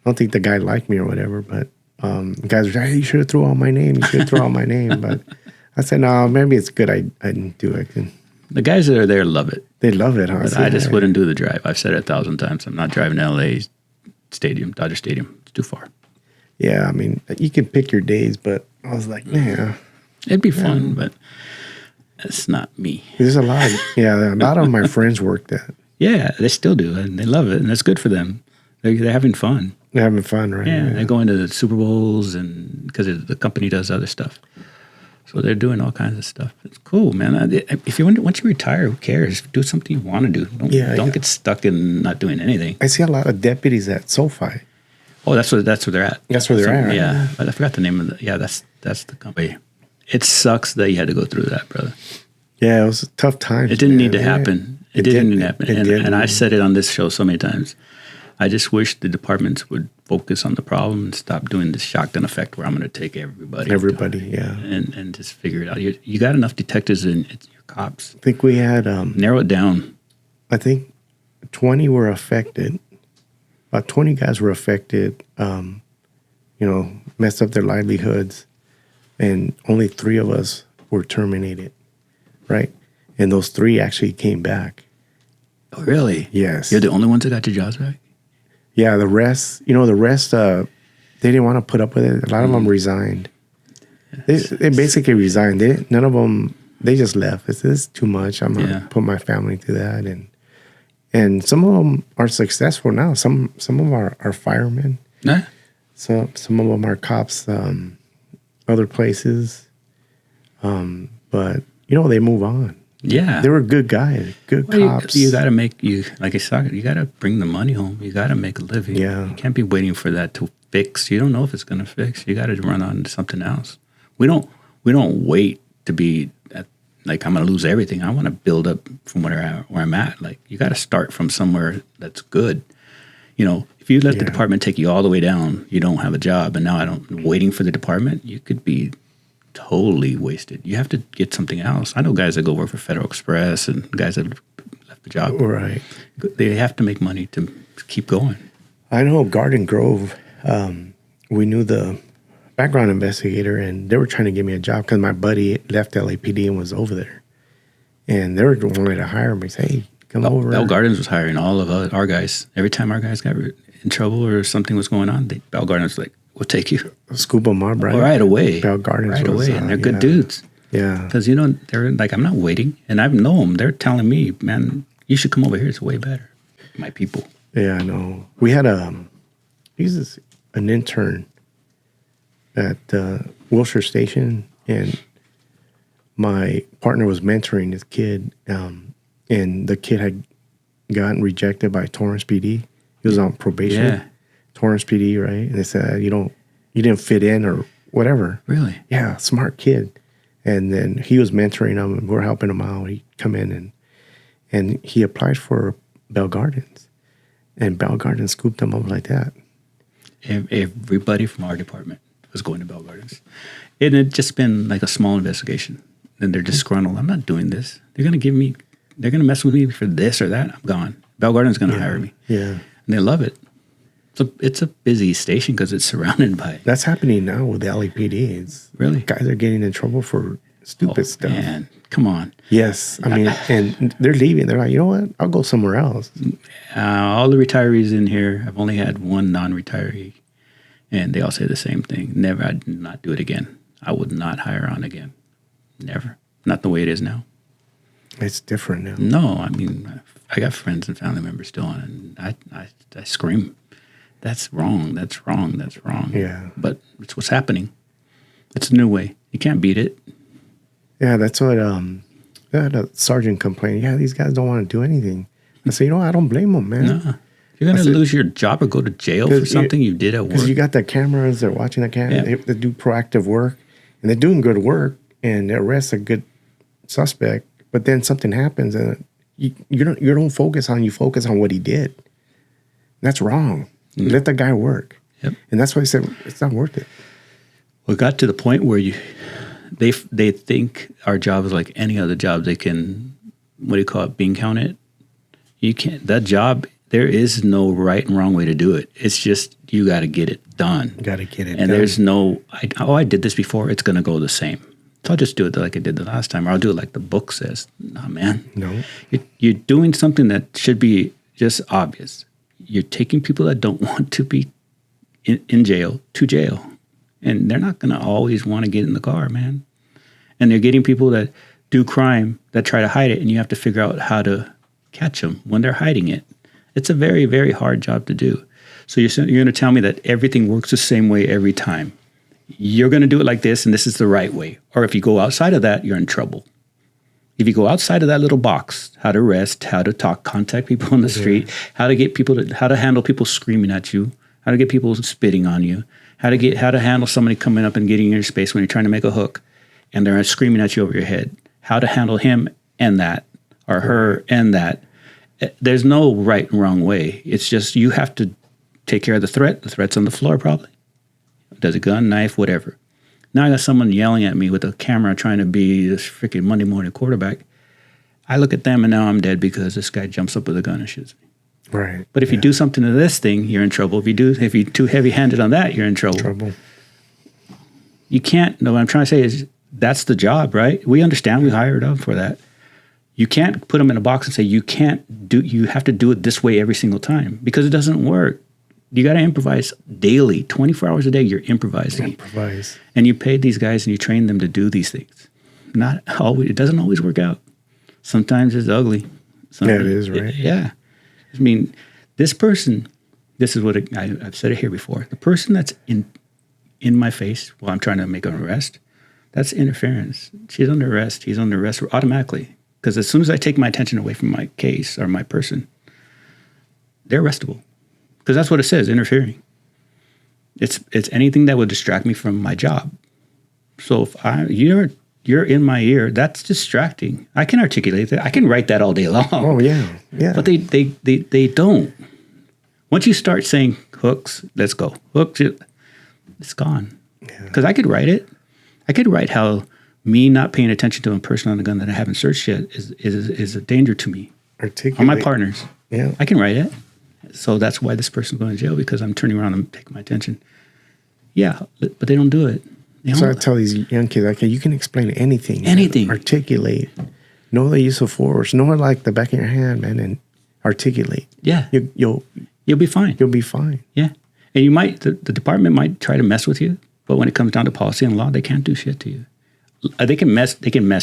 I don't think the guy liked me or whatever. But the guys were like, hey, you should have threw out my name. You should have threw out my name. But I said, no, maybe it's good I didn't do it. And the guys that are there love it. They love it, huh? But I just wouldn't do the drive. I've said it 1,000 times. I'm not driving to L.A. Stadium, Dodger Stadium. It's too far. Yeah, I mean, you can pick your days, but I was like, nah. It'd be fun, but it's not me. There's a lot of my friends work that. Yeah, they still do, and they love it, and it's good for them. They're having fun. They're having fun, right? Yeah, they're going to the Super Bowls, and because the company does other stuff. So they're doing all kinds of stuff. It's cool, man. If once you retire, who cares? Do something you want to do. Don't get stuck in not doing anything. I see a lot of deputies at SoFi. Oh, that's where they're at. That's where they're at, right? Yeah, but I forgot the name of the. Yeah, that's the company. It sucks that you had to go through that, brother. Yeah, it was a tough time. It didn't need to happen. It didn't need to happen. And I didn't. said it on this show so many times. I just wish the departments would focus on the problem and stop doing this shotgun effect where I'm going to take everybody. Yeah. And just figure it out. You got enough detectives in your cops. I think we had... narrow it down. I think 20 were affected. About 20 guys were affected, messed up their livelihoods. And only 3 of us were terminated, right? And those 3 actually came back. Oh, really? Yes. You're the only ones that got your jobs back? Yeah, the rest, they didn't want to put up with it. A lot of them resigned. They basically resigned. None of them, they just left. It's too much. I'm going to put my family through that. And some of them are successful now. Some of them are firemen. Yeah. So some of them are cops, other places. But, they move on. Yeah. They were good guys, good Well, cops. you got to like I said, you got to bring the money home. You got to make a living. Yeah. You can't be waiting for that to fix. You don't know if it's going to fix. You got to run on to something else. We don't wait to be like, I'm going to lose everything. I want to build up from where I'm at. Like, you got to start from somewhere that's good. You know, if you let the department take you all the way down, you don't have a job. And now waiting for the department, you could be totally wasted. You have to get something else. I know guys that go work for Federal Express and guys that left the job. Right. They have to make money to keep going. I know Garden Grove, we knew the background investigator, and they were trying to give me a job because my buddy left L.A.P.D. and was over there. And they were wanting to hire me. Say, hey, come over. Bell Gardens was hiring all of our guys. Every time our guys got in trouble or something was going on, Bell Gardens was like, we'll take you. Scoop them up, right? Right away. Bell Gardens right was, away. And they're good dudes. Yeah. Because, you know, they're like, I'm not waiting. And I know them. They're telling me, man, you should come over here. It's way better. My people. Yeah, I know. We had an intern at Wilshire Station, and my partner was mentoring this kid, and the kid had gotten rejected by Torrance PD. He was on probation. Yeah. Torrance PD, right? And they said, you didn't fit in or whatever. Really? Yeah, smart kid. And then he was mentoring him, and we're helping him out. He come in and he applied for Bell Gardens, and Bell Gardens scooped him up like that. Everybody from our department was going to Bell Gardens. It had just been like a small investigation. And they're disgruntled. I'm not doing this. They're going to mess with me for this or that. I'm gone. Bell Gardens going to hire me. Yeah. And they love it. So it's a busy station because it's surrounded by. That's happening now with the L.A.P.D. It's Really? Guys are getting in trouble for stupid stuff. Man, come on. Yes. I mean, and they're leaving. They're like, you know what? I'll go somewhere else. All the retirees in here, I've only had one non-retiree. And they all say the same thing. Never, I'd not do it again. I would not hire on again. Never. Not the way it is now. It's different now. No, I mean, I got friends and family members still on, and I scream, that's wrong, that's wrong, that's wrong. Yeah. But it's what's happening. It's a new way. You can't beat it. Yeah, that's what the sergeant complained. Yeah, these guys don't want to do anything. I said, I don't blame them, man. No. You're going to lose your job or go to jail for something you did at work. Because you got the cameras, they're watching the camera, Yeah. they do proactive work, and they're doing good work, and they arrest a good suspect, but then something happens, and you don't focus on, you focus on what he did. That's wrong. Let the guy work. Yep. And that's why I said, it's not worth it. Well, it got to the point where they think our job is like any other job. They can, bean count it? You can't, that job, there is no right and wrong way to do it. It's just, you got to get it done. Got to get it done. And there's no, I did this before, it's going to go the same. So I'll just do it like I did the last time, or I'll do it like the book says. Nah, man. No. You're doing something that should be just obvious. You're taking people that don't want to be in jail to jail. And they're not going to always want to get in the car, man. And they're getting people that do crime that try to hide it, and you have to figure out how to catch them when they're hiding it. It's a very, very hard job to do. So you're going to tell me that everything works the same way every time. You're going to do it like this, and this is the right way. Or if you go outside of that, you're in trouble. If you go outside of that little box, how to arrest, how to contact people on the street, how to handle people screaming at you, how to get people spitting on you, how to handle somebody coming up and getting in your space when you're trying to make a hook, and they're screaming at you over your head, how to handle him and that, or her and that. There's no right and wrong way. It's just you have to take care of the threat. The threat's on the floor probably. Does a gun, knife, whatever. Now I got someone yelling at me with a camera trying to be this freaking Monday morning quarterback. I look at them and now I'm dead because this guy jumps up with a gun and shoots me. Right. But if you do something to this thing, you're in trouble. If you're too heavy-handed on that, you're in trouble. You can't. No, what I'm trying to say is that's the job, right? We understand. We hired them for that. You can't put them in a box and say you have to do it this way every single time because it doesn't work. You got to improvise daily, 24 hours a day. You're improvising. And you paid these guys and you trained them to do these things. Not always. It doesn't always work out. Sometimes it's ugly. Sometimes, yeah, it is, right? Yeah. I mean, this person, this is what I've said it here before. The person that's in my face while I'm trying to make an arrest, that's interference. She's under arrest. He's under arrest automatically. Because as soon as I take my attention away from my case or my person, they're arrestable. Because that's what it says, interfering. It's anything that would distract me from my job. So if you're in my ear, that's distracting. I can articulate that. I can write that all day long. Oh yeah. But they don't. Once you start saying hooks, let's go. Hooks, it's gone. Because I could write it. I could write how me not paying attention to a person on the gun that I haven't searched yet is a danger to me. Articulate. Or my partners. Yeah. I can write it. So that's why this person's going to jail, because I'm turning around and taking my attention. Yeah, but they don't do it. So I tell these young kids, okay, you can explain anything. Anything. Man. Articulate. Know the use of force. Know it like the back of your hand, man, and articulate. Yeah. You'll be fine. You'll be fine. Yeah. And the department might try to mess with you, but when it comes down to policy and law, they can't do shit to you. They can mess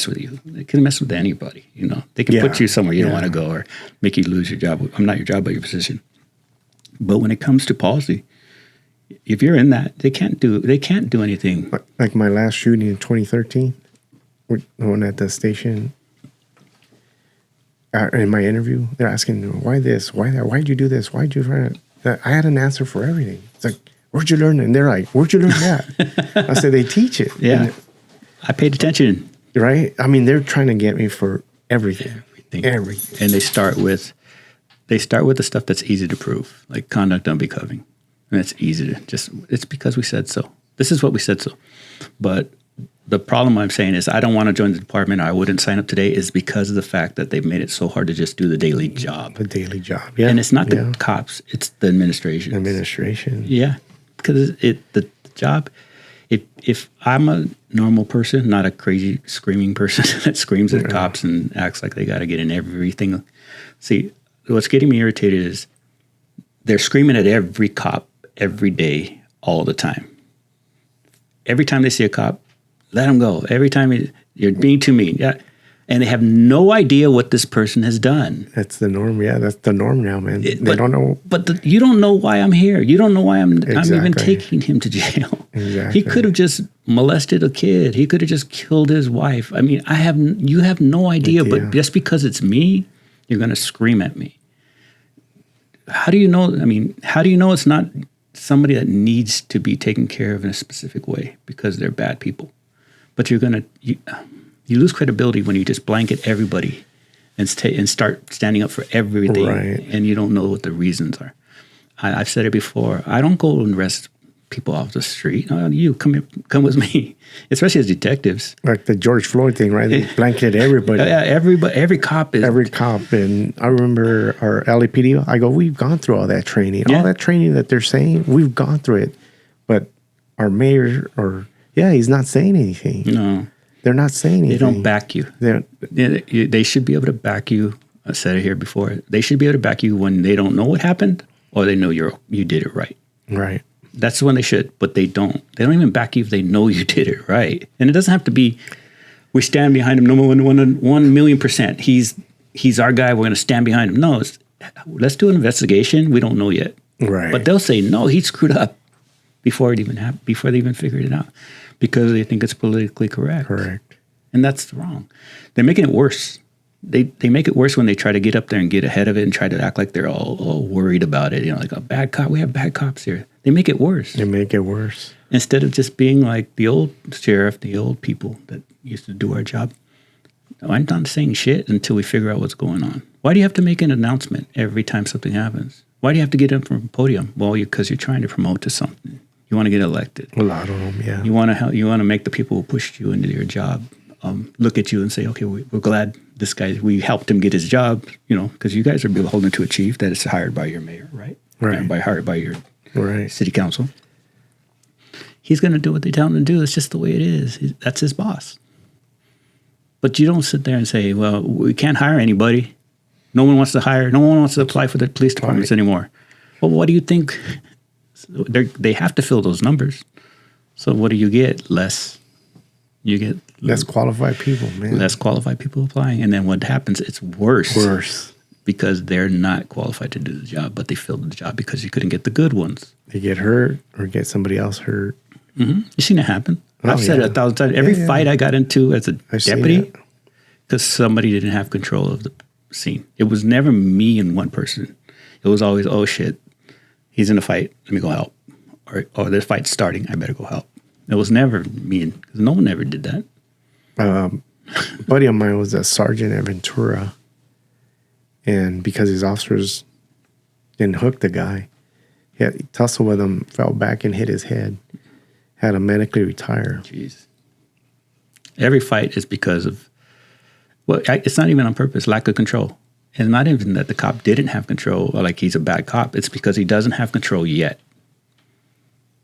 with you. They can mess with anybody, you know. They can put you somewhere you don't want to go or make you lose your job. I'm not your job, but your position. But when it comes to policy, if you're in that, they can't do anything. Like my last shooting in 2013, the one at the station. In my interview, they're asking, why this, why that, why'd you do this, why'd you try that? I had an answer for everything. It's like, where'd you learn it? And they're like, where'd you learn that? I said, they teach it. Yeah. And, I paid attention. Right? I mean, they're trying to get me for everything. Everything. And they start with the stuff that's easy to prove, like conduct unbecoming. And it's easy to it's because we said so. This is what we said so. But the problem I'm saying is I don't want to join the department, or I wouldn't sign up today, is because of the fact that they've made it so hard to just do the daily job. The daily job, yeah. And it's not the cops, it's the administration. Administration. Yeah. Because the job, if I'm a normal person, not a crazy screaming person that screams at cops and acts like they got to get in everything. See, what's getting me irritated is they're screaming at every cop every day, all the time. Every time they see a cop, let them go. Every time you're being too mean. Yeah. And they have no idea what this person has done. That's the norm. Yeah, that's the norm now, man. They don't know. But you don't know why I'm here. You don't know why I'm even taking him to jail. Exactly. He could have just molested a kid. He could have just killed his wife. I mean, you have no idea. But just because it's me, you're going to scream at me. How do you know? I mean, how do you know it's not somebody that needs to be taken care of in a specific way because they're bad people? But you lose credibility when you just blanket everybody and start standing up for everything, and you don't know what the reasons are. I've said it before. I don't go and arrest people off the street. You come with me, especially as detectives. Like the George Floyd thing, right? They blanketed everybody. Yeah, every cop is. Every cop. And I remember our L.A.P.D, I go, we've gone through all that training. Yeah. All that training that they're saying, we've gone through it. But our mayor, he's not saying anything. No. They're not saying anything. They don't back you. They should be able to back you. I said it here before. They should be able to back you when they don't know what happened or they know you did it right. Right. That's when they should, but they don't. They don't even back you if they know you did it right. And it doesn't have to be, we stand behind him, no, 1,000,000%. He's our guy, we're going to stand behind him. No, let's do an investigation. We don't know yet. Right. But they'll say, no, he screwed up before they even figured it out because they think it's politically correct. Correct. And that's wrong. They're making it worse. They make it worse when they try to get up there and get ahead of it and try to act like they're all worried about it. You know, like a bad cop. We have bad cops here. They make it worse. They make it worse. Instead of just being like the old sheriff, the old people that used to do our job. I'm not saying shit until we figure out what's going on. Why do you have to make an announcement every time something happens? Why do you have to get up from a podium? Well, because you're trying to promote to something. You want to get elected. A lot of them, yeah. You want to make the people who pushed you into your job look at you and say, okay, we're glad this guy, we helped him get his job, you know, because you guys are beholden to a chief that is hired by your mayor, right? Right. Hired by your city council. He's going to do what they tell him to do. It's just the way it is. That's his boss. But you don't sit there and say, well, we can't hire anybody. No one wants to apply for the police departments anymore. Well, what do you think? They have to fill those numbers. So what do you get? You get less qualified people, man. Less qualified people applying. And then what happens? It's worse. Worse. Because they're not qualified to do the job, but they filled the job because you couldn't get the good ones. They get hurt or get somebody else hurt. Mm-hmm. You've seen it happen. I've said it 1,000 times. Every fight I got into as a deputy, because somebody didn't have control of the scene. It was never me and one person. It was always, oh shit, he's in a fight, let me go help. Or this fight's starting, I better go help. It was never me, because no one ever did that. A buddy of mine was a sergeant at Ventura, and because his officers didn't hook the guy, he tussled with him, fell back and hit his head, had to medically retire. Jeez. Every fight is because of, well, it's not even on purpose, lack of control. It's not even that the cop didn't have control or like he's a bad cop. It's because he doesn't have control yet.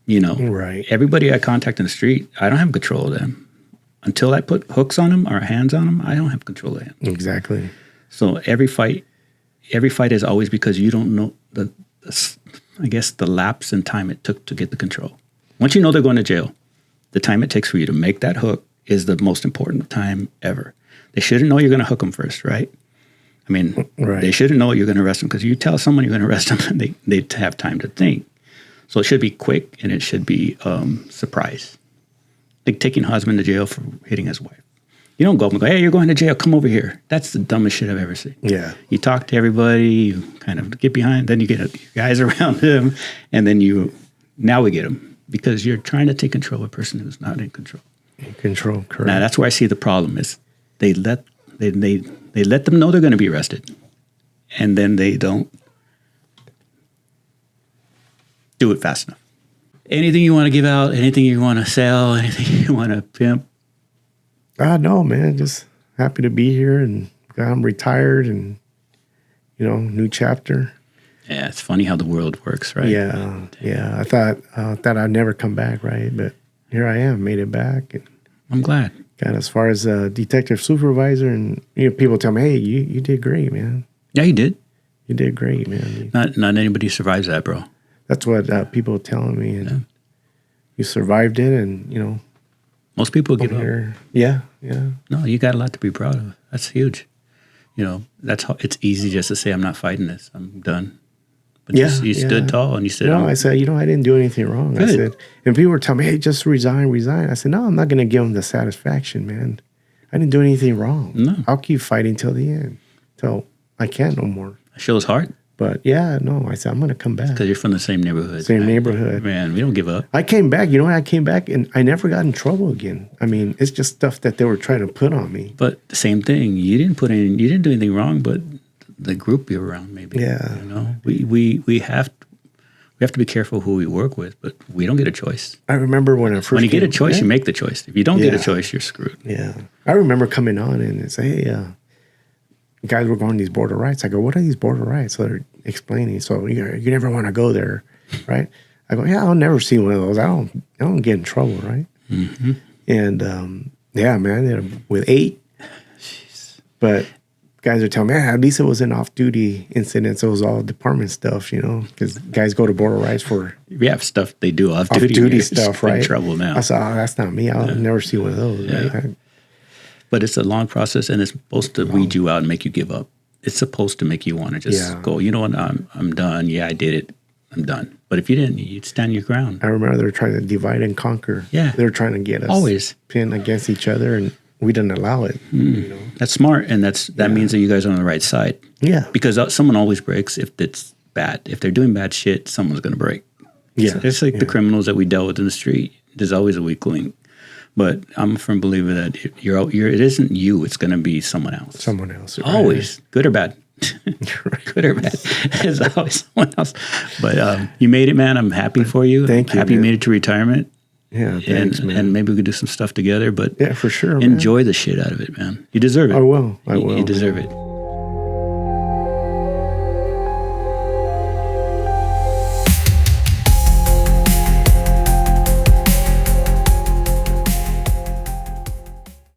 You know, Right. Everybody I contact in the street, I don't have control of them. Until I put hooks on them or hands on them, I don't have control of them. Exactly. So every fight is always because you don't know the lapse in time it took to get the control. Once you know they're going to jail, the time it takes for you to make that hook is the most important time ever. They shouldn't know you're going to hook them first, right? I mean, Right. They shouldn't know you're going to arrest them because you tell someone you're going to arrest them, they have time to think. So it should be quick and it should be surprise. Like taking husband to jail for hitting his wife. You don't go up and go, hey, you're going to jail, come over here. That's the dumbest shit I've ever seen. Yeah. You talk to everybody, you kind of get behind, then you get your guys around him, and then now we get him. Because you're trying to take control of a person who's not in control. In control, correct. Now that's where I see the problem is they let them know they're going to be arrested. And then they don't do it fast enough. Anything you want to give out, anything you want to sell, anything you want to pimp? No, man. Just happy to be here, and I'm retired, and new chapter. Yeah, it's funny how the world works, right? Yeah, yeah. I thought I'd never come back, right? But here I am, made it back, and I'm glad. got as far as detective supervisor, and people tell me, "Hey, you did great, man. Yeah, you did. You did great, man." Not anybody survives that, bro. That's what people are telling me, and you survived it, and most people give up. Yeah. No, you got a lot to be proud of. That's huge. That's how it's easy just to say, I'm not fighting this. I'm done. But you stood tall and you said, I said, I didn't do anything wrong. Good. I said, and people were telling me, hey, just resign. I said, no, I'm not going to give them the satisfaction, man. I didn't do anything wrong. No. I'll keep fighting till the end, till I can't no more. That shows heart. But I said, I'm going to come back. Because you're from the same neighborhood. Same neighborhood. Man, we don't give up. I came back. I came back and I never got in trouble again. I mean, it's just stuff that they were trying to put on me. But the same thing. You didn't do anything wrong, but the group you're around maybe. Yeah. We have to be careful who we work with, but we don't get a choice. I remember when I first When you get a choice, you make the choice. If you don't get a choice, you're screwed. Yeah. I remember coming on and say, hey, guys were going these border rights. I go, what are these border rights? So they're explaining. So you never want to go there, right? I go, yeah, I'll never see one of those. I don't get in trouble, right? Mm-hmm. And man, with 8. Jeez. But guys are telling me, at least it was an off-duty incident. So it was all department stuff, because guys go to border rights for We have stuff they do off-duty. Off-duty stuff, right? In trouble now. I said, that's not me. I'll never see one of those. Yeah. Right? But it's a long process, and it's supposed to weed you out and make you give up. It's supposed to make you want to just go, you know what, I'm done. Yeah, I did it. I'm done. But if you didn't, you'd stand your ground. I remember they were trying to divide and conquer. Yeah. They were trying to get us always pinned against each other, and we didn't allow it. That's smart, and that means that you guys are on the right side. Yeah. Because someone always breaks if it's bad. If they're doing bad shit, someone's going to break. Yeah. It's like the criminals that we dealt with in the street. There's always a weak link. But I'm a firm believer that it isn't you. It's going to be someone else. Someone else. Right? Always. Good or bad. Good or bad. It's always someone else. But you made it, man. I'm happy for you. Thank you, happy you man. made it to retirement. Yeah, thanks, man. And maybe we could do some stuff together. But yeah, for sure, enjoy the shit out of it, man. You deserve it. I will. You deserve it.